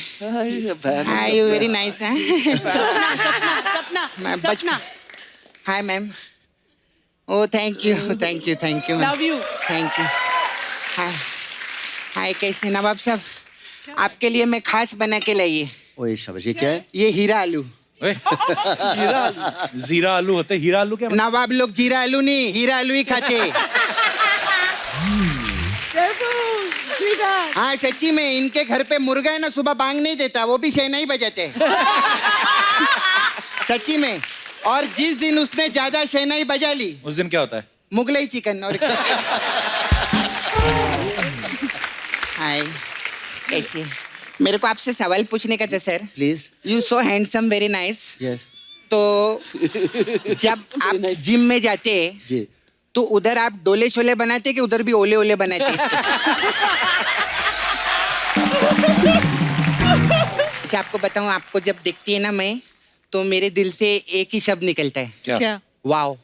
fan hi, you very nice है। Sapna hi ma'am. Oh thank you love you. Thank you. Hi hi, कैसे नवाब साहब? आपके लिए मैं खास बना के लाई है। ओए शाबाश, ये क्या है? ये हीरा आलू। ओए, जीरा आलू होते, हीरा आलू क्या? नवाब लोग जीरा आलू नहीं, हीरा आलू ही खाते। हाँ सच्ची में, इनके घर पे मुर्गा है ना, सुबह बांग नहीं देता, वो भी शहनाई बजाते। सच्ची में। और जिस दिन उसने ज्यादा शहनाई बजा ली, उस दिन क्या होता है? मुगलई चिकन। और हाय, कैसे? मेरे को आपसे सवाल पूछने का था sir. Please. You so handsome, very nice. Yes तो जब आप जिम में जाते जी। तो उधर आप डोले शोले बनाते कि उधर भी ओले ओले बनाते? अच्छा आपको बताऊं, आपको जब देखती है ना मैं, तो मेरे दिल से एक ही शब्द निकलता है। क्या? वाओ।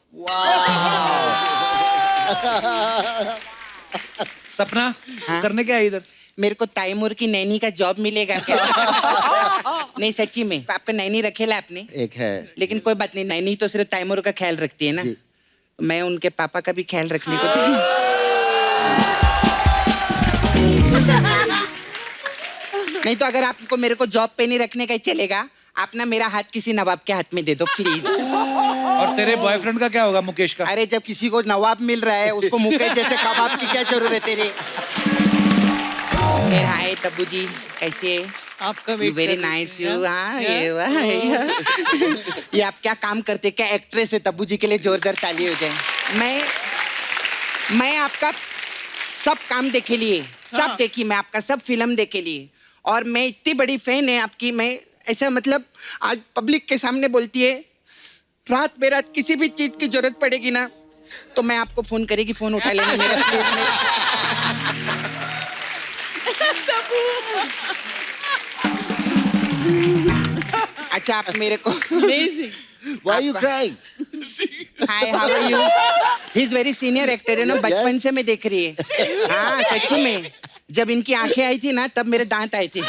सपना हाँ? करने क्या है इधर? मेरे को तैमूर की नैनी का जॉब मिलेगा क्या? नहीं सच्ची में, आपका नैनी रखेला आपने? एक है। लेकिन कोई बात नहीं, नैनी तो सिर्फ तैमूर का ख्याल रखती है ना। जी। मैं उनके पापा का भी ख्याल रखने को नहीं तो अगर आपको मेरे को जॉब पे नहीं रखने का ही चलेगा, आप ना मेरा हाथ किसी नवाब के हाथ में दे दो प्लीज। और तेरे बॉयफ्रेंड का क्या होगा, मुकेश का? अरे जब किसी को नवाब मिल रहा है, उसको मुकेश जैसे कबाब की क्या जरूरत है तेरे? हाय तब्बू जी, कैसे? आपका वेरी नाइस यू। हाँ ये वाह, ये आप क्या काम करते, क्या एक्ट्रेस है? तब्बू जी के लिए जोरदार ताली हो जाए। मैं आपका सब काम देखे लिए, सब देखी मैं, आपका सब फिल्म देखे लिए, और मैं इतनी बड़ी फैन है आपकी। मैं ऐसा मतलब आज पब्लिक के सामने बोलती है, रात बेरात किसी भी चीज की जरूरत पड़ेगी ना तो मैं आपको फोन करेगी, फोन उठा लेना मेरा प्लीज में। अच्छा आप मेरे को Why are you crying? Hi how are you? He is very senior actor है ना, बचपन से मैं देख रही है। हाँ सच्ची में, जब इनकी आंखें आई थी ना तब मेरे दांत आए थे।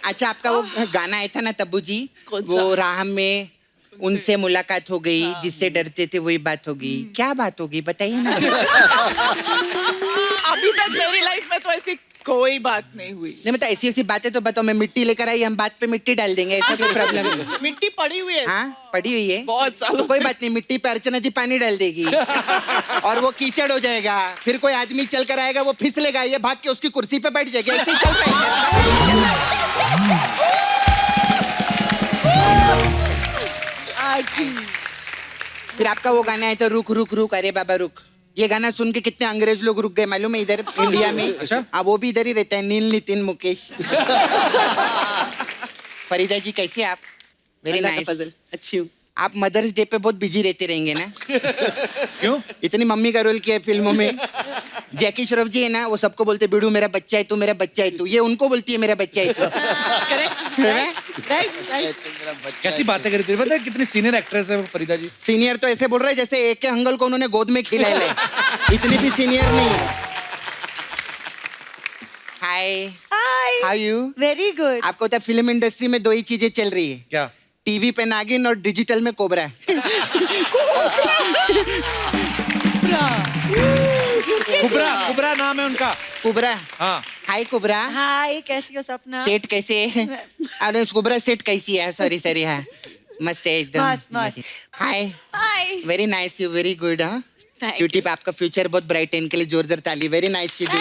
अच्छा आपका वो गाना आया था ना तब्बू जी, वो राह में उनसे मुलाकात हो गई, जिससे डरते थे वही बात होगी। क्या बात होगी बताइए ना। अभी तक मेरी लाइफ में तो ऐसी कोई बात नहीं हुई। नहीं मतलब ऐसी ऐसी बातें तो बताओ, मैं मिट्टी लेकर आई, हम बात पे मिट्टी डाल देंगे, ऐसा कोई प्रॉब्लम नहीं। मिट्टी पड़ी हुई है। हाँ पड़ी हुई है बहुत सालों तो कोई से। बात नहीं, मिट्टी पे अर्चना जी पानी डाल देगी और वो कीचड़ हो जाएगा, फिर कोई आदमी चल कर आएगा, वो फिसलेगा, ये भाग के उसकी कुर्सी पे बैठ जाएगा, ऐसे ही चलता है। फिर आपका वो गाना है तो रुक रुक रुक, अरे बाबा रुक, ये गाना सुन के कितने अंग्रेज लोग रुक गए मालूम है इधर इंडिया में। अच्छा? हाँ वो भी इधर ही रहता है, नील नितिन मुकेश। फरीदा जी कैसे आप? Very nice. अच्छी हूँ। आप मदर्स डे पे बहुत बिजी रहते रहेंगे ना? क्यों? इतनी मम्मी का रोल किया है फिल्मों में, जैकी श्रॉफ जी है ना, वो सबको बोलते बिड़ू मेरा बच्चा है तू, मेरा बच्चा है तू। ये उनको बोलती है मेरा बच्चा है तू। कैसी बातें करी थी, पता है कितनी सीनियर एक्ट्रेस है वो फरीदा जी। सीनियर तो ऐसे बोल रहे हैं जैसे एक के अंकल को उन्होंने गोद में खिलाया है। इतनी भी सीनियर नहीं है। Hi hi how you? Very good. आपको पता है फिल्म इंडस्ट्री में 2 ही चीजें चल रही है, क्या? टीवी पे नागिन और डिजिटल में कोबरा। कुबरा, कुबरा नाम है उनका। कुबरा। हाँ। हाय कुबरा। हाय कैसी हो सपना? सेट कैसे है? अरे कुबरा सेट कैसी है? सॉरी हाँ, मस्त है एकदम। मस्त। Hi hi very nice, you very good. हाँ Thank क्यूटी पे आपका फ्यूचर बहुत ब्राइट है, इनके लिए जोरदार ताली। Very nice you do.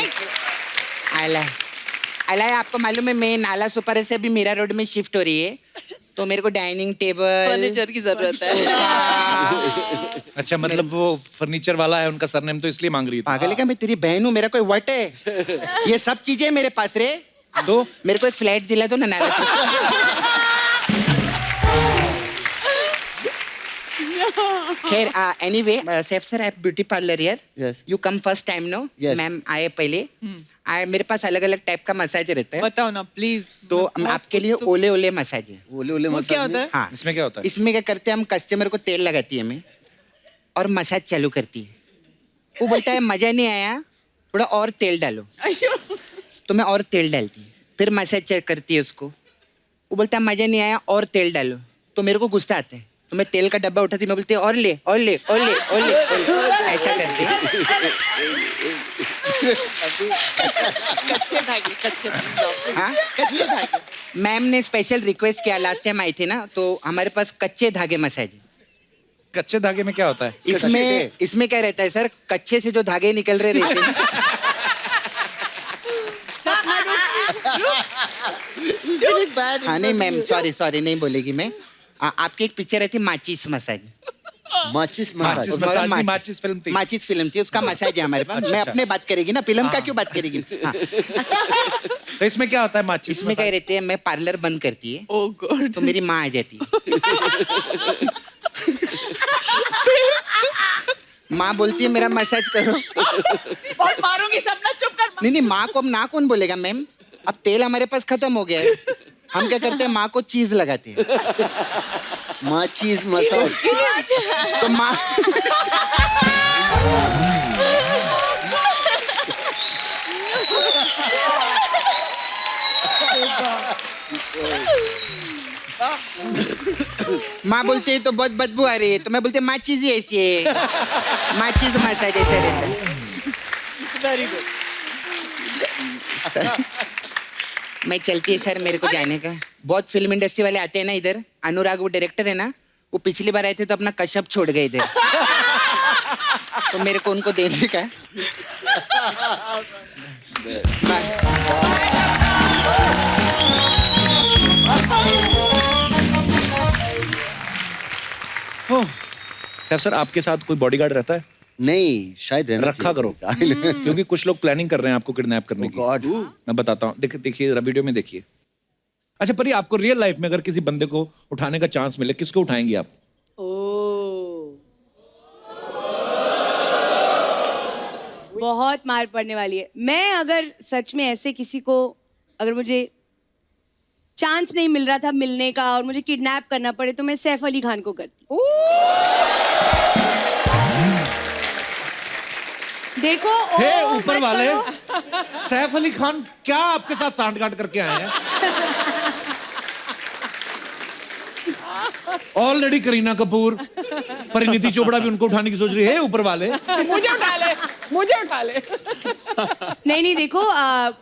आला आपको मालूम है मैं नाला सुपर से अभी मीरा रोड में शिफ्ट हो रही है, तो मेरे को डाइनिंग टेबल फर्नीचर की जरूरत है। अच्छा, मतलब वो फर्नीचर वाला है, उनका सरनेम तो इसलिए मांग रही थी। पागल है क्या? मैं तेरी बहन हूँ, मेरा कोई वट है? ये सब चीजें मेरे पास रे। तो मेरे को एक फ्लैट दिला दो ना नाला पे। खैर एनीवे सैफ सर, आप beauty parlour here. Yes. You come first time no? Yes. Ma'am आए पहले। मेरे पास अलग अलग टाइप का मसाज रहता है, बताओ ना प्लीज। तो आपके लिए ओले ओले मसाज है। ओले ओले मसाज क्या होता है? हाँ, इसमें क्या होता है? इसमें क्या करते हैं हम, कस्टमर को तेल लगाती है मैं और मसाज चालू करती है। वो बोलता है मजा नहीं आया, थोड़ा और तेल डालो, तो मैं और तेल डालती हूँ। फिर मसाज चेक करती है उसको, वो बोलता है मजा नहीं आया और तेल डालो, तो मेरे को गुस्सा आता है, तो मैं तेल का डब्बा उठाती, मैं बोलती हूँ और ले और ले और ले और ले, ऐसा करती है। कच्चे धागे, कच्चे धागे। हाँ, कच्चे धागे। मैम ने स्पेशल रिक्वेस्ट किया, लास्ट टाइम आई थी ना, तो हमारे पास कच्चे धागे मसाज है। कच्चे धागे में क्या होता है? इसमें क्या रहता है सर, कच्चे से जो धागे निकल रहे रहते हैं। हाँ नहीं मैम, सॉरी नहीं बोलेगी मैं। आपकी एक पिक्चर आई थी माचिस मसाज। माचिस माचिस मसाज। मसाज नहीं, माचिस फिल्म थी। माचिस फिल्म थी, उसका मसाज है हमारे पास। मैं अपने बात करेगी ना, फिल्म का क्यों बात करेगी? हाँ। तो इसमें क्या होता है माचिस? इसमें क्या रहते हैं, मैं पार्लर बंद करती है ओह गॉड। तो मेरी माँ आ जाती है। माँ बोलती है मेरा मसाज करो। बहुत मारूंगी सपना, चुप कर। नहीं माँ को अब ना कौन बोलेगा मैम, अब तेल हमारे पास खत्म हो गया है। हम क्या करते हैं, माँ को चीज लगाते हैं। माचिस मसाज। तो माँ माँ बोलती है तो बहुत बदबू आ रही है, तो मैं बोलती हूँ माचिस ही ऐसी है, माचिस मसाज ऐसा रहता है। Very good. मैं चलती है सर, मेरे को जाने का। बहुत फिल्म इंडस्ट्री वाले आते हैं ना इधर। अनुराग वो डायरेक्टर है ना, वो पिछली बार आए थे तो अपना कश्यप छोड़ गए इधर, तो मेरे को उनको देने का। सर आपके साथ कोई बॉडीगार्ड रहता है? नहीं, शायद रहना रखा करो। क्योंकि कुछ लोग प्लानिंग कर रहे हैं आपको किडनैप करने की। गॉड। मैं बताता हूँ, देखिए जरा वीडियो में देखिए। अच्छा परी, आपको रियल लाइफ में अगर किसी बंदे को उठाने का चांस मिले, किसको उठाएंगे आप? बहुत मार पड़ने वाली है। मैं अगर सच में ऐसे किसी को, अगर मुझे चांस नहीं मिल रहा था मिलने का और मुझे किडनैप करना पड़े, तो मैं सैफ अली खान को करती। देखो हे ऊपर वाले, सैफ अली खान क्या आपके साथ सांठगांठ करके आए हैं? ऑलरेडी करीना कपूर, परिणीति चोपड़ा भी उनको उठाने की सोच रही है। ऊपर वाले मुझे उठा ले, मुझे उठा ले। नहीं देखो,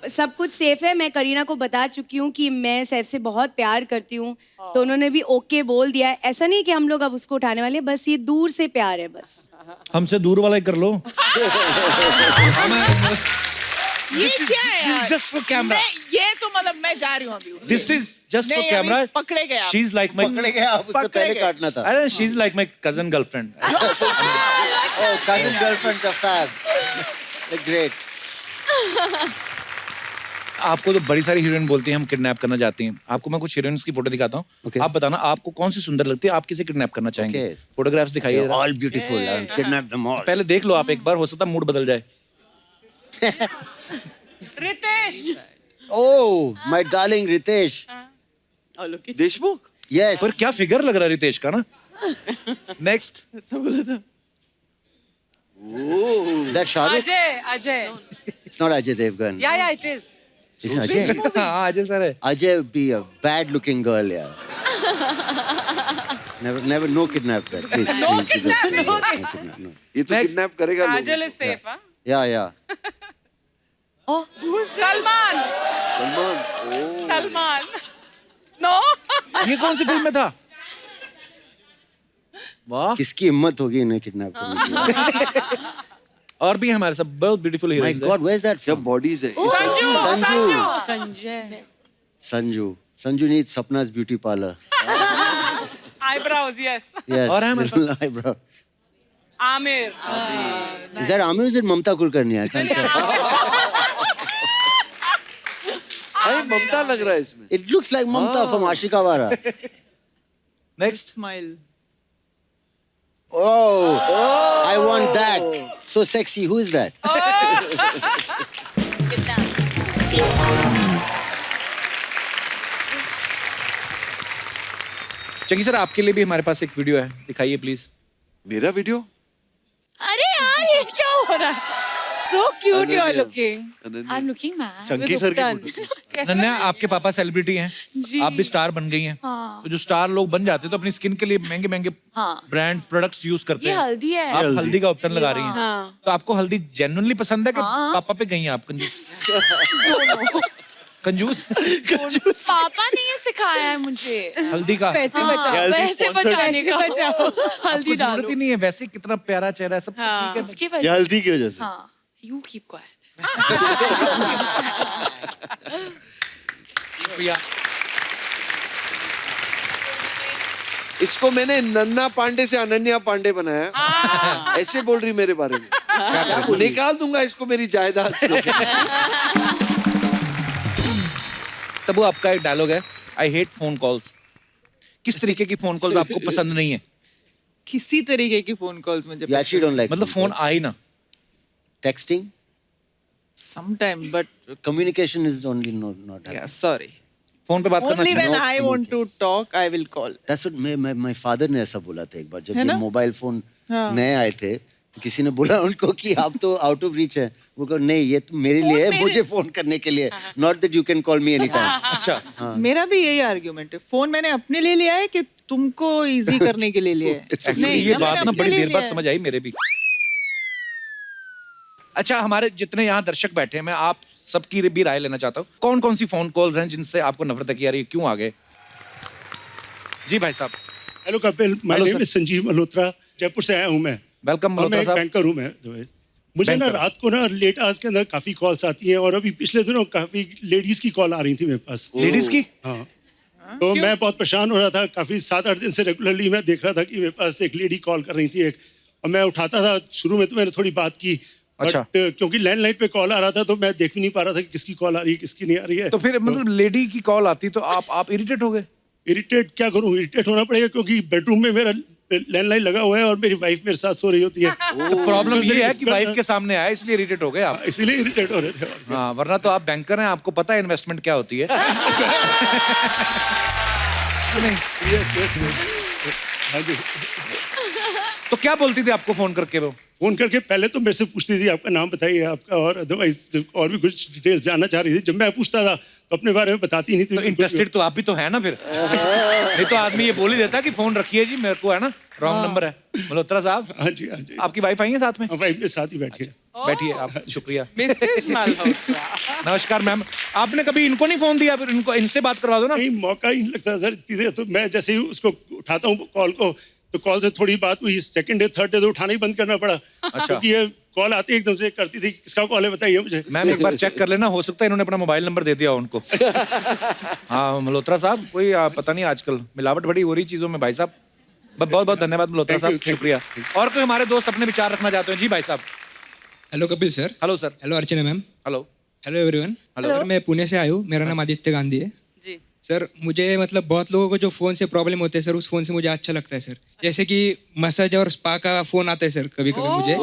सब कुछ सेफ है। मैं करीना को बता चुकी हूँ कि मैं सैफ से बहुत प्यार करती हूँ, तो उन्होंने भी ओके बोल दिया है। ऐसा नहीं कि हम लोग अब उसको उठाने वाले, बस ये दूर से प्यार है बस। हमसे दूर वाला ही कर लो। ये क्या है यार? Just for camera. ये तो मतलब मैं जा रही हूँ अभी। दिस इज जस्ट फॉर नहीं, कैमरा। अभी पकड़े गए आप। शी इज लाइक माय, पकड़े गए आप, उससे पहले काटना था। अरे she is like my cousin girlfriend. Oh, cousin girlfriends are fab. Like great. आपको तो बड़ी सारी हीरोइन बोलती हैं हम किडनैप करना चाहती हैं। आपको मैं कुछ हीरोइंस की फोटो दिखाता हूँ। Okay. आप बताना आपको कौन सी सुंदर लगती है, आप किसे किडनैप करना चाहेंगे? Okay. फोटोग्राफ्स दिखाइए They're जरा। all beautiful. I'll kidnap them all. पहले देख लो आप एक बार, हो सकता है मूड बदल जाए। Ritesh Oh, my darling Ritesh. और लोग की देशमुख Yes. पर क्या फिगर लग रहा है रितेश का ना. नेक्स्ट. ऐसा बोला था Is that Shah Rukh? Ajay It's not Ajay Devgan. या इट इज It's Ajay. हाँ अजय सर है. Ajay would be a bad-looking girl, yeah. Never, no kidnap that. Please, No please, kidnap, please, no no kidnap, no. ये तो Next. Kidnap करेगा काजल लोगों is safe हां Yeah, yeah. Salman को। Salman Salman no ये कौन सी फिल्म में था? वाह. किसकी हिम्मत होगी इन्हें किडनैप करने की? और भी हमारे सब बहुत beautiful My heroines God, where's that क्या from? बॉडीज है Sanju Sanju. Sanjay Sanju. Sanju needs Sapna's beauty parlor. Eyebrows yes Yes. और है हमारे little eyebrow. Aamir Is that Amir or is it Mamta Kulkarni? I can't tell. अरे ममता लग रहा है इसमें It looks like Mamta from Ashika Wara. Next. Smile. Oh, I want that. So sexy. Who is that? चंगी sir आपके लिए भी हमारे पास एक वीडियो है, दिखाइए प्लीज. मेरा वीडियो अरे यार ये क्या हो रहा है? So cute you are looking. I'm looking mad. Chunky sir की फोटो नन्या आपके पापा सेलिब्रिटी हैं, आप भी स्टार बन गई हैं. हाँ। तो जो स्टार लोग बन जाते हैं तो अपनी स्किन के लिए महंगे महंगे हाँ। ब्रांड प्रोडक्ट्स यूज करते ये हैं. हल्दी है. आप हल्दी का उपटन लगा रही हैं. हाँ। तो आपको हल्दी जेन्युइनली पसंद है कि हाँ। पापा पे गई हैं आप कंजूस? कंजूस. पापा ने ये सिखाया है मुझे. हल्दी का पैसे हाँ, बचाओ वैसे बचाने का. बचाओ हल्दी आपको जरूरत डालो. ही नहीं है, वैसे कितना प्यारा चेहरा है, सब ठीक है. उसके ये वजह हल्दी की वजह से हाँ. You keep quiet. शुक्रिया. इसको मैंने नन्ना पांडे से अनन्या पांडे बनाया ऐसे बोल रही मेरे बारे में निकाल दूंगा इसको मेरी जायदाद से तबू आपका एक डायलॉग है, आई हेट फोन कॉल्स. किस तरीके की फोन कॉल्स आपको पसंद नहीं है? किसी तरीके की फोन कॉल्स मुझे You actually don't like मतलब phone फोन calls. आई ना. Texting? sometime but Communication is only not happening. yeah sorry phone पे बात करना only when चाहिए. I want to talk I will call. That's what my father ने ऐसा बोला था एक बार जब है ये ना? मोबाइल फोन हाँ। नए आए थे तो किसी ने बोला उनको कि आप तो आउट ऑफ रीच है. वो कहा नहीं ये तो मेरे लिए है, मुझे फोन करने के लिए, not that you can call me any time. अच्छा. मेरा भी यही आर्ग्यूमेंट है फोन मैंने अपने लिए लिया है कि तुमको इजी करने के लिए लिया है. Actually, ये सब बात मैंने ना अपने बड़ी लिए देर बाद लिया है. समझ आई मेरे भी. अच्छा हमारे जितने यहाँ दर्शक बैठे हैं मैं आप सबकी भी राय लेना चाहता हूँ. कौन कौन सी फोन कॉल्स हैं जिनसे आपको नफरत है कि यार ये क्यों आ गए? जी भाई साहब. Hello Kapil, my Hello, name sir. Is Sanjeev Malhotra, Jaipur से आया हूँ मैं. वेलकम और मैं मल्होत्रा एक साहब. बैंकर हूँ मैं. मुझे ना Banker. रात को ना लेट आवर्स के अंदर काफी कॉल्स आती हैं और अभी पिछले दिनों काफी लेडीज की कॉल आ रही थी मेरे पास. लेडीज की? हाँ. तो मैं बहुत परेशान हो रहा था. काफी 7-8 दिन से रेगुलरली मैं देख रहा था कि मेरे पास एक लेडी कॉल कर रही थी एक, और मैं उठाता था. शुरू में तो मैंने थोड़ी बात की, अच्छा. बट क्योंकि लैंडलाइन पे कॉल आ रहा था तो मैं देख भी नहीं पा रहा था कि किसकी कॉल आ रही है किसकी नहीं आ रही है. तो फिर मतलब लेडी की कॉल आती तो आप इरिटेट हो गए? इरिटेट क्या करूं, इरिटेट होना पड़ेगा क्योंकि बेडरूम में मेरा लैंडलाइन लगा हुआ है और मेरी वाइफ मेरे साथ सो रही होती है. तो प्रॉब्लम ये है कि वाइफ के सामने आया इसलिए इरिटेट हो गए आप. इसीलिए इरिटेट हो रहे थे. हाँ वरना तो आप बैंकर हैं, आपको पता है इन्वेस्टमेंट क्या होती है. नहीं. हाँ जी. तो क्या बोलती थी आपको फोन करके वो? फोन करके पहले तो मेरे से पूछती थी आपका नाम बताइए आपका, और अदरवाइज और भी कुछ डिटेल्स जानना चाह रही थी. जब मैं पूछता था तो अपने बारे में बताती नहीं थी. तो इंटरेस्टेड तो आप भी तो है ना फिर. नहीं तो आदमी ये बोल ही देता कि फोन रखिए जी मेरे को, है ना, रॉन्ग नंबर है. मल्होत्रा साहब. हाँ जी हाँ जी. आपकी वाइफ आई है साथ में? वाइफ मेरे साथ ही बैठी है. बैठिए आप. शुक्रिया. मिसेस मल्होत्रा. नमस्कार मैम. आपने कभी इनको नहीं फोन दिया? फिर इनको इनसे बात करवा दो ना. नहीं मौका ही नहीं लगता सर इतनी देर. तो मैं जैसे ही उसको उठाता हूँ कॉल को तो कॉल से थोड़ी बात हुई, सेकंड डे थर्ड डे तो उठाना ही बंद करना पड़ा. अच्छा. क्योंकि ये कॉल आती एकदम से करती थी. किसका कॉल है बताइए मुझे. मैम एक बार चेक कर लेना, हो सकता है इन्होंने अपना मोबाइल नंबर दे दिया उनको. हाँ मल्होत्रा साहब, कोई पता नहीं आजकल मिलावट बड़ी हो रही चीजों में भाई साहब. बहुत बहुत धन्यवाद मल्होत्रा Thank you, साहब, शुक्रिया. और कोई हमारे दोस्त अपने विचार रखना चाहते हैं? जी भाई साहब. Hello Kapil sir. Hello sir. Hello Archana ma'am. Hello. Hello everyone. Hello. मैं पुणे से आया हूँ, मेरा नाम आदित्य गांधी है. जी. सर मुझे मतलब बहुत लोगों को जो फ़ोन से प्रॉब्लम होते हैं सर, उस फ़ोन से मुझे अच्छा लगता है सर. जैसे कि मसाज और स्पा का फ़ोन आता है सर कभी कभी मुझे.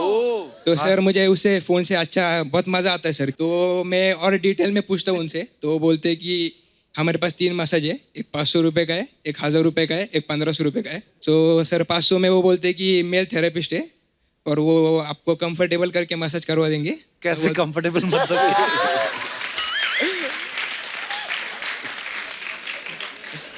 तो सर मुझे उससे फ़ोन से अच्छा बहुत मज़ा आता है सर। तो मैं और डिटेल में पूछता हूँ उनसे, तो वो बोलते हैं कि हमारे पास 3 मसाज है, एक 500 रुपये का है, एक 1000 रुपये का है, एक 1500 रुपये का है। तो सर 500 में वो बोलते हैं कि मेल थेरेपिस्ट है और वो आपको कंफर्टेबल करके मसाज करवा देंगे। कैसे कंफर्टेबल मसाज?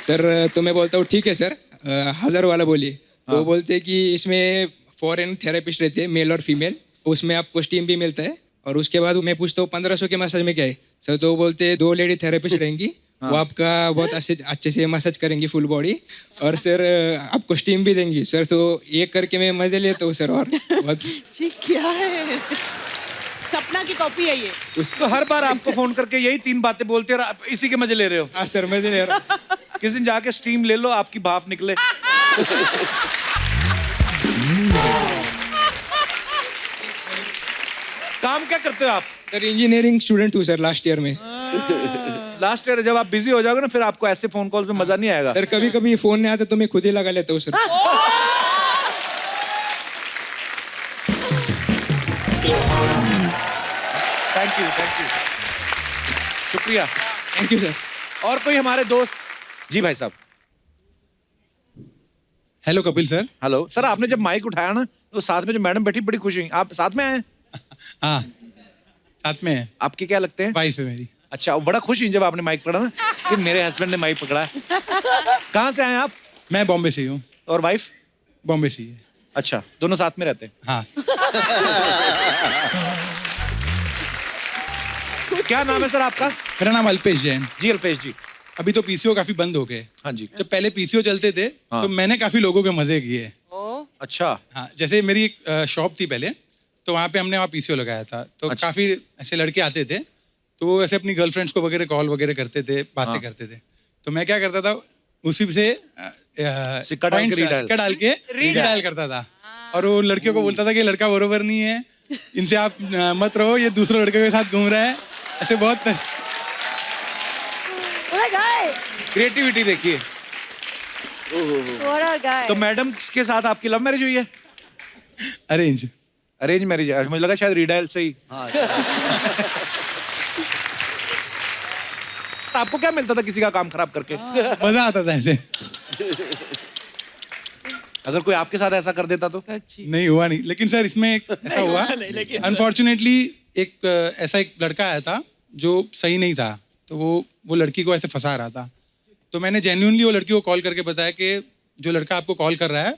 सर तो मैं बोलता हूँ ठीक है सर, 1000 वाला बोलिए। तो वो बोलते हैं कि इसमें फॉरेन थेरेपिस्ट रहते हैं, मेल और फीमेल, उसमें आपको स्टीम भी मिलता है। और उसके बाद मैं पूछता हूँ 1500 के मसाज में क्या है सर, तो वो बोलते हैं 2 लेडी थेरेपिस्ट रहेंगी, वो आपका बहुत अच्छे से मसाज करेंगी फुल बॉडी, और सर आपको स्टीम भी देंगी सर। तो ये करके मैं मजे लेता हूँ सर। और बहुत ये क्या है? सपना की कॉपी है ये। उसको हर बार आपको फोन करके यही 3 बातें बोलते हैं और आप इसी के मजे ले रहे हो। हाँ सर मजे ले रहा हूँ। किसी दिन जाके स्टीम ले लो, आपकी भाप निकले। काम क्या करते हो आप? सर इंजीनियरिंग स्टूडेंट हूँ सर, लास्ट ईयर में। लास्ट ईयर जब आप बिजी हो जाओगे ना, फिर आपको ऐसे फोन कॉल्स में मजा नहीं आएगा। सर कभी कभी फोन नहीं आता तो मैं खुद ही लगा लेता हूँ सर। थैंक यू शुक्रिया। Thank you sir. और कोई हमारे दोस्त? जी भाई साहब। Hello Kapil sir. Hello sir, आपने जब माइक उठाया ना तो साथ में जो मैडम बैठी बड़ी खुश हुई। आप साथ में आए? हाँ साथ में है। आपके क्या लगते हैं? वाइफ है मेरी। अच्छा, वो बड़ा खुश हुई जब आपने माइक पकड़ा ना कि मेरे हस्बैंड ने माइक पकड़ा है। कहाँ से आए आप? मैं बॉम्बे से ही हूँ। और वाइफ? बॉम्बे से ही है। अच्छा, दोनों साथ में रहते हैं? हाँ। क्या नाम है सर आपका? मेरा नाम अल्पेश जैन। जी अल्पेश जी। अभी तो पीसीओ काफी बंद हो गए। हाँ जी। जब पहले पीसीओ चलते थे तो मैंने काफी लोगों के मजे किए। अच्छा। हाँ, जैसे मेरी एक शॉप थी पहले, तो वहाँ पे हमने वहाँ पीसीओ लगाया था। तो अच्छा। काफी ऐसे लड़के आते थे, तो वो ऐसे अपनी गर्लफ्रेंड्स को वगैरह कॉल वगैरह करते थे, बातें करते थे। तो मैं क्या करता था, उसी से सिक्का डाल के रीडायल करता था। और वो लड़कियों को बोलता था कि लड़का बरोबर नहीं है, इनसे आप मत रहो, ये दूसरे लड़के के साथ घूम रहा है। ऐसे बहुत क्रिएटिविटी देखिए। तो मैडम के साथ आपकी लव मैरिज हुई है? अरेंज मैरिज है। मुझे लगा शायद रीडायल से ही। आपको क्या मिलता था किसी का काम खराब करके? मजा आता था ऐसे। अगर कोई आपके साथ ऐसा कर देता तो? नहीं हुआ नहीं, लेकिन सर इसमें एक ऐसा हुआ, अनफॉर्चुनेटली एक ऐसा एक लड़का आया था जो सही नहीं था। तो वो लड़की को ऐसे फंसा रहा था। तो मैंने जेन्युइनली वो लड़की को कॉल करके बताया कि जो लड़का आपको कॉल कर रहा है,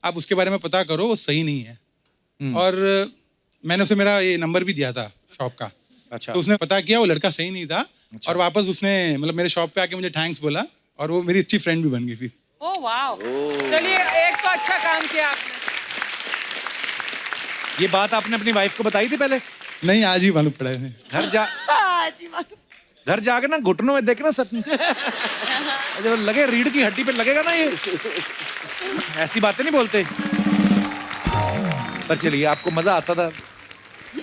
आप उसके बारे में पता करो, वो सही नहीं है। और मैंने उसे मेरा ये नंबर भी दिया था शॉप का। अच्छा। तो उसने पता किया, वो लड़का सही नहीं था। अच्छा। और वापस उसने मतलब मेरे शॉप पे आके मुझे थैंक्स बोला, और वो मेरी अच्छी फ्रेंड भी बन गई फिर। ओह वाह, चलिए एक तो अच्छा काम किया आपने। ये बात आपने अपनी वाइफ को बताई थी पहले? नहीं, आज ही मालूम पड़ा है। घर जाके ना घुटनों में देखना सच में जब लगे रीढ़ की हड्डी पे लगेगा ना, ये ऐसी बातें नहीं बोलते। पर चलिए, आपको मजा आता था,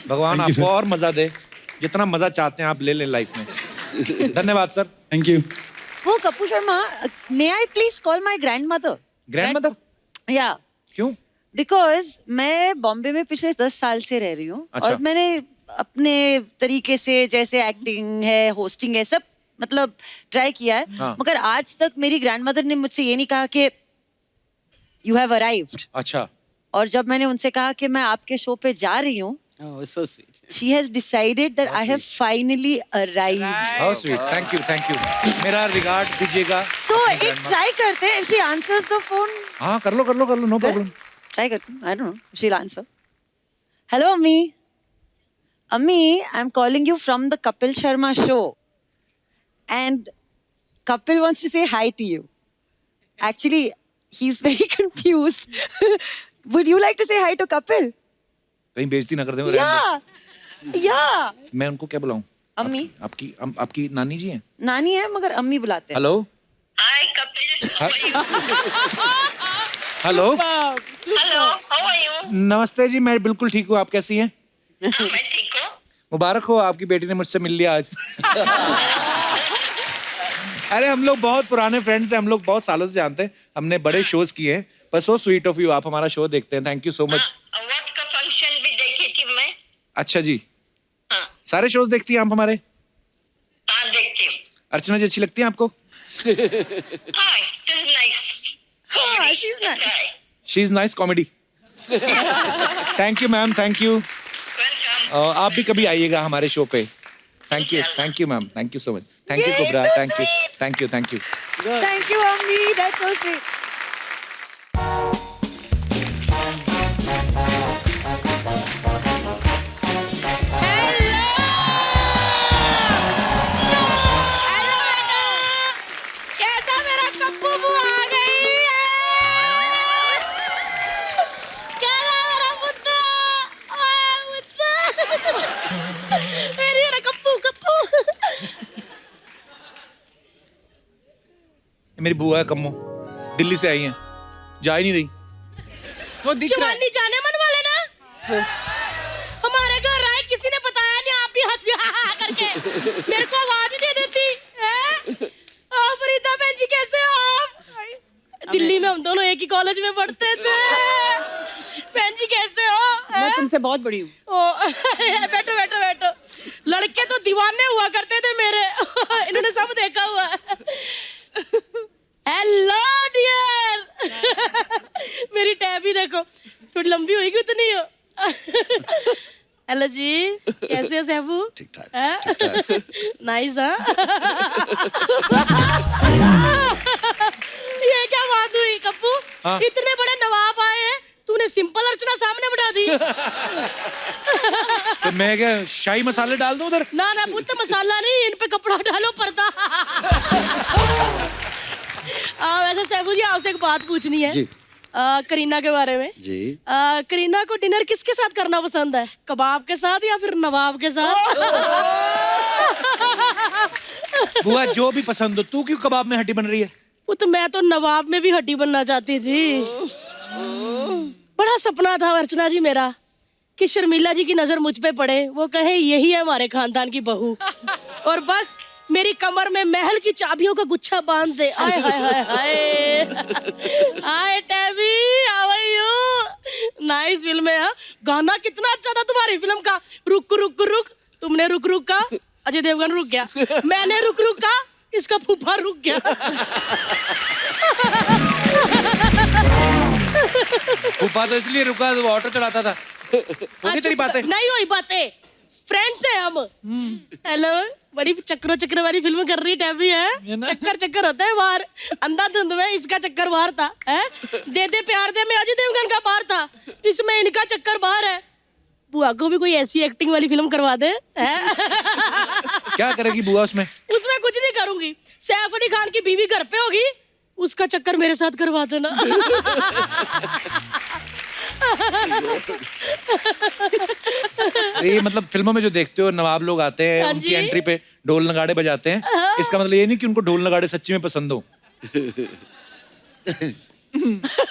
भगवान आपको और मजा दे। जितना मजा चाहते हैं आप ले लें लाइफ में। धन्यवाद सर। Thank you. वो Kapoor Sharma, may I please call my grandmother? Grandmother? Yeah. क्यों? बिकॉज मैं बॉम्बे में पिछले 10 साल से रह रही हूँ। अच्छा। और मैंने अपने तरीके से, जैसे एक्टिंग है, होस्टिंग है, सब मतलब ट्राई किया है। हाँ। मगर आज तक मेरी ग्रैंडमदर ने मुझसे ये नहीं कहा कि यू हैव अराइव्ड। अच्छा। और जब मैंने उनसे कहा कि मैं आपके शो पे जा रही हूँ, so sweet. she has decided that I have finally arrived. How sweet. Thank you. मेरा रिगार्ड दीजिएगा। So एक ट्राई करते हैं, if she answers the phone. हाँ, कर लो, नो प्रॉब्लम। ट्राई करते हैं, I don't know, she'll answer. Hello, Ammi. Ammi, I'm calling you from the Kapil Sharma show. And Kapil wants to say hi to you. Actually, he's very confused. Would you like to say hi to Kapil? कहीं बेइज्जती ना कर दें। Yeah. मैं उनको क्या बुलाऊं? अम्मी। आपकी नानी जी हैं? नानी है मगर अम्मी बुलाते हैं। Hello. Hi, Kapil. Hello. Hello, how are you? नमस्ते जी, मैं बिल्कुल ठीक हूँ। आप कैसी हैं? मैं ठीक हूँ। मुबारक हो, आपकी बेटी ने मुझसे मिल लिया आज। अरे हम लोग बहुत पुराने फ्रेंड्स हैं, हम लोग बहुत सालों से जानते हैं, हमने बड़े शोज किए हैं। पर सो स्वीट ऑफ यू, आप हमारा शो देखते हैं। Thank you so much. Award का फंक्शन भी देखी थी अच्छा जी, सारे शोज देखती हैं आप हमारे? हाँ देखती हूँ। अर्चना जी अच्छी लगती हैं आपको? हाँ, it is nice. हाँ, she's nice. She is nice comedy. Thank you ma'am, thank you. आप भी कभी आइएगा हमारे शो पे। Thank you ma'am, thank you so much. Thank you cobra, thank you, thank you, thank you. Thank you अम्मी, that's so sweet. कैसा मेरा कप्पू बुआ आ गई है? क्या मेरा पुत्ता? मेरा कप्पू कप्पू। मेरी बुआ है कम्मो, दिल्ली से आई हैं, जा ही नहीं रही। वो दिख रहा है। शिवानी जाने मन वाले ना? हमारे घर आए, किसी ने बताया नहीं, आप भी हंस करके मेरे को आवाज दे देती है। फरीदा बहन जी कैसे हो आप? दिल्ली में हम दोनों एक ही कॉलेज में पढ़ते थे। बहन जी कैसे हो? मैं तुमसे बहुत बड़ी हूँ। बैठो बैठो बैठो। लड़के तो दीवाने हुआ करते थे मेरे। इन्होंने सब देखा हुआ है। Hello dear. मेरी टैबी देखो, थोड़ी लंबी होगी उतनी हो। हेलो जी, कैसे हो सैफू? ठीक ठाक। नाइस हाँ। ये क्या बात हुई कप्पू? हाँ? इतने बड़े नवाब आए हैं, तूने सिंपल अर्चना सामने बिठा दी। तो मैं क्या शाही मसाले डाल दूं उधर? ना ना पुत्र, मसाला नहीं, इन पे कपड़ा डालो, पर्दा। वैसे सैफू जी आपसे एक बात पूछनी है जी। करीना के बारे में। जी। करीना को डिनर किसके साथ करना पसंद है, कबाब के साथ या फिर नवाब के साथ? बुआ जो भी पसंद हो, तू क्यों कबाब में हड्डी बन रही है? वो तो मैं तो नवाब में भी हड्डी बनना चाहती थी। बड़ा सपना था अर्चना जी मेरा कि शर्मिला जी की नजर मुझ पे पड़े, वो कहे यही है हमारे खानदान की बहू, और बस मेरी कमर में महल की चाबियों का गुच्छा बांध दे। आय hi hi hi. Hi Tabby, how are you? Nice film है। गाना कितना अच्छा था तुम्हारी फिल्म का, रुक रुक रुक। तुमने रुक रुक का, अजय देवगन रुक गया। मैंने रुक रुक का, इसका फूफा रुक गया। फूफा तो इसलिए रुका, वो ऑटो चलाता था। होगी तेरी बातें? नहीं हुई बातें, फ्रेंड्स है हम। हेलो, बड़ी चक्रो चक्र वाली फिल्म कर रही टैबी है। चक्कर चक्कर होता है बाहर, अंधाधुंध में इसका चक्कर बाहर था है? दे दे प्यार दे में अजय देवगन का बाहर था, इसमें इनका चक्कर बाहर है। बुआ को भी कोई ऐसी एक्टिंग वाली फिल्म करवा दे है? क्या करेगी बुआ उसमें? उसमें कुछ नहीं करूंगी, सैफ अली खान की बीवी घर पे होगी, उसका चक्कर मेरे साथ करवा देना। ये मतलब फिल्मों में जो देखते हो नवाब लोग आते हैं, हाँ उनकी जी। एंट्री पे ढोल नगाड़े बजाते हैं, इसका मतलब ये नहीं कि उनको ढोल नगाड़े सच्ची में पसंद हो।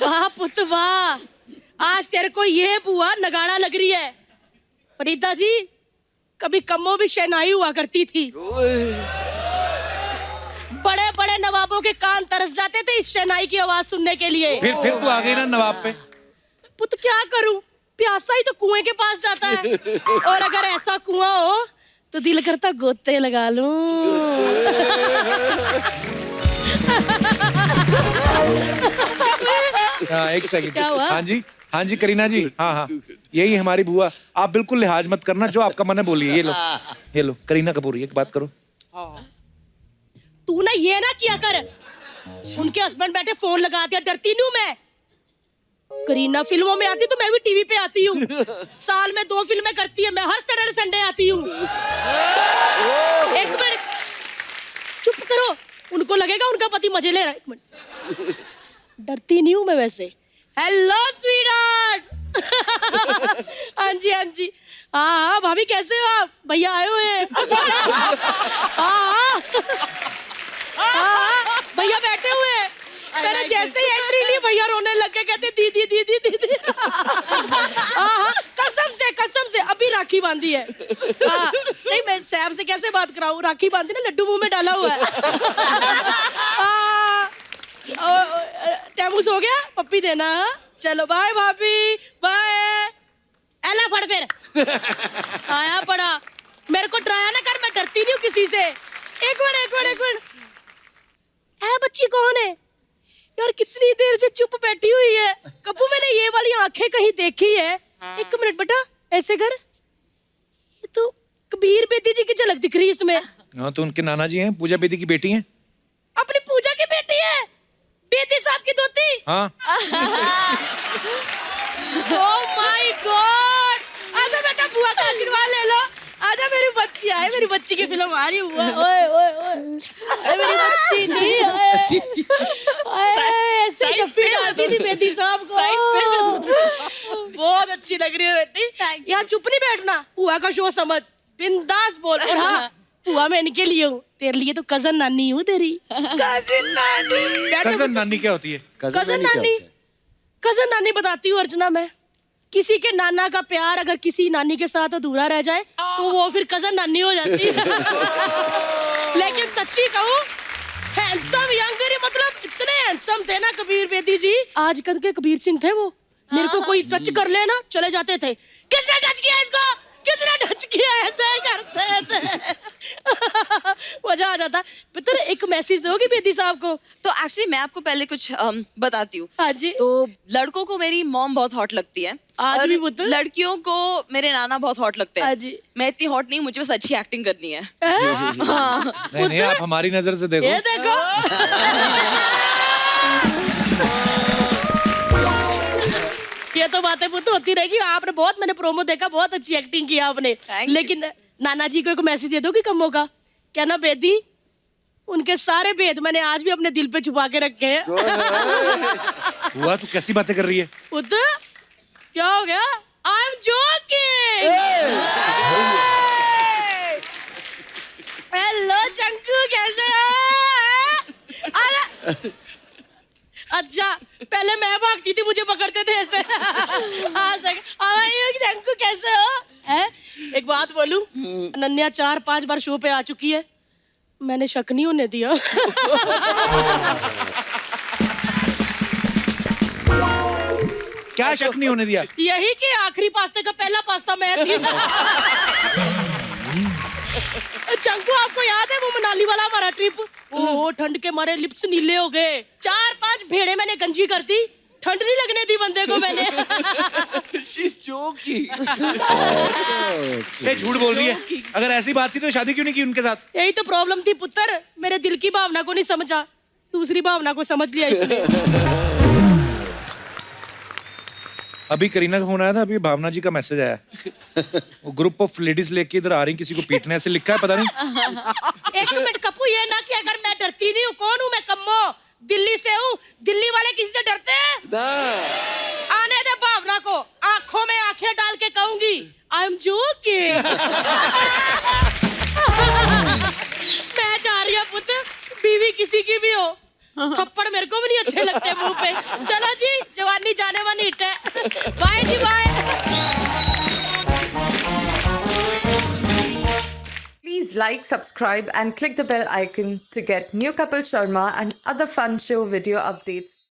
वाह पुत्र वाह, आज तेरे को ये बुआ नगाड़ा लग रही है। फरीदा जी, कभी कम्मो भी शहनाई हुआ करती थी, बड़े बड़े नवाबों के कान तरस जाते थे इस शहनाई की आवाज सुनने के लिए। फिर तू आ गई ना नवाब पे। पुत्र क्या करूं, प्यासा ही तो कुएं के पास जाता है, और अगर ऐसा कुआं हो तो दिल करता गोते लगा लूं। एक सेकंड। क्या हुआ? हाँ जी करीना जी, हाँ यही हमारी बुआ। आप बिल्कुल लिहाज मत करना, जो आपका मन है बोलिए। ये लो करीना कपूर, एक बात करो। तू ना ये ना किया कर, उनके हस्बैंड बैठे फोन लगा दिया, डरती नहीं हूं मैं। करीना फिल्मों में आती तो मैं भी टीवी पे आती हूँ, साल में 2 फिल्में करती है, मैं हर सैटरडे संडे आती हूँ। एक मिनट चुप करो, उनको लगेगा उनका पति मजे ले रहा है। एक मिनट, डरती नहीं हूँ मैं वैसे। Hello sweetheart. हाँ जी हाँ जी, हाँ भाभी कैसे हो आप? भैया आए हुए हैं। हाँ भैया बैठे हुए हैं। मैंने जैसे ही एंट्री ली भैया रोने लग गए, कहते दीदी दीदी दीदी। कसम से अभी राखी बांधी है। नहीं मैं सैफ से कैसे बात कराऊं, राखी बांधी ना, लड्डू मुंह में डाला हुआ है। टैमूस हो गया, पप्पी देना। चलो बाय भाभी, बाय। एला फड़ फिर आया पड़ा। मेरे को डराया ना कर, मैं डरती नहीं हूँ किसी से। एक मिनट है बच्ची कौन है यार? कितनी देर से चुप बैठी हुई है। कप्पू मैंने ये वाली आंखें कहीं देखी है। एक मिनट बेटा ऐसे कर, ये तो कबीर बेदी जी की झलक दिख रही है इसमें। हाँ तो उनके नाना जी हैं, पूजा बेदी की बेटी हैं। अपनी पूजा की बेटी है, बेदी साहब की दोती। हाँ ओह माय गॉड, आजा बेटा बुआ का आशीर्वाद ले लो। आजा मेरी बच्ची आए, मेरी बच्ची की फिल्म आ रही हुआ। ओए ओए ओए मेरी बच्ची नहीं आए ऐसे जफ्फी डालती थी बेदी साहब को। बहुत अच्छी लग रही है बेटी। यार चुप नहीं बैठना, बुआ का शो समझ, बिंदास बोल। और हाँ बुआ मैं इनके लिए हूँ, तेरे लिए तो कजन नानी हूँ तेरी। कजन नानी, कजन नानी क्या होती है? कजन नानी बताती हूँ अर्चना। मैं किसी के नाना का प्यार अगर किसी नानी के साथ अधूरा रह जाए तो वो फिर कजन नानी हो जाती है। लेकिन सच्ची कहूँ हैंडसम यंगर, मतलब इतने हैंडसम थे ना कबीर बेदी जी। आजकल के कबीर सिंह थे वो। मेरे को कोई टच कर लेना चले जाते थे। किसने टच किया इसको, किसने टच किया, ऐसे करते थे। मजा आ जाता। पता है एक मैसेज दोगी बेदी साहब को? तो एक्चुअली मैं आपको पहले कुछ बताती हूँ। हाँ जी। तो लड़कों को मेरी मॉम बहुत हॉट लगती है, आज और भी पुत्र? लड़कियों को मेरे नाना बहुत हॉट लगते हाँ हैं। जी। मैं इतनी हॉट नहीं, मुझे बस अच्छी एक्टिंग करनी है। नहीं नहीं, आप हमारी नजर से देखो। ये देखो ये तो बातें पुत्र होती रहेगी। आपने बहुत, मैंने प्रोमो देखा, बहुत अच्छी एक्टिंग की आपने। लेकिन नाना जी को एक मैसेज दे दो कि कम्मो का क्या ना बेदी, उनके सारे भेद मैंने आज भी अपने दिल पे छुपा के रखे हैं। हुआ तू कैसी बातें कर रही है? पुत्र क्या हो गया? I am joking. हेलो चंकू, कैसे हो? अच्छा पहले मैं भागती थी, मुझे पकड़ते थे ऐसे। आज तक चंकू कैसे हो? है एक बात बोलूं, अनन्या 4-5 बार शो पे आ चुकी है, मैंने शक नहीं होने दिया। क्या शक नहीं होने दिया? यही कि आखिरी पास्ते का पहला पास्ता मैं थी। चंकू आपको याद है वो मनाली वाला हमारा ट्रिप? ओह ठंड के मारे लिप्स नीले हो गए। 4-5 भेड़े मैंने गंजी कर दी, ठंड नहीं लगने दी बंदे को मैंने। She's joking. ये झूठ बोल रही है। अगर ऐसी बात थी तो शादी क्यों नहीं की उनके साथ? यही तो प्रॉब्लम थी पुत्र, मेरे दिल की भावना को नहीं समझा, दूसरी भावना को समझ लिया इसने। अभी करीना का फोन आया था, अभी भावना जी का मैसेज आया। वो ग्रुप ऑफ लेडीज लेके इधर आ रही, किसी को पीटने ऐसे लिखा है, पता नहीं। एक मिनट कप्पू, ये ना कि अगर मैं डरती नहीं हूँ, कौन हूँ मैं? कम्मो, दिल्ली से हूँ। दिल्ली वाले किसी से डरते हैं? आने दे भावना को, आंखों में आंखें डाल के कहूंगी आई एम जोकिंग। मैं जा रही हूँ पुत्र, बीवी किसी की भी हो, थप्पड़ मेरे को भी नहीं अच्छे लगते मुंह पे। चलो जी, जवानी जाने वाली हिट है। बाय जी bye. Please like, subscribe and click the bell icon to get new Kapil Sharma and other fun show video updates.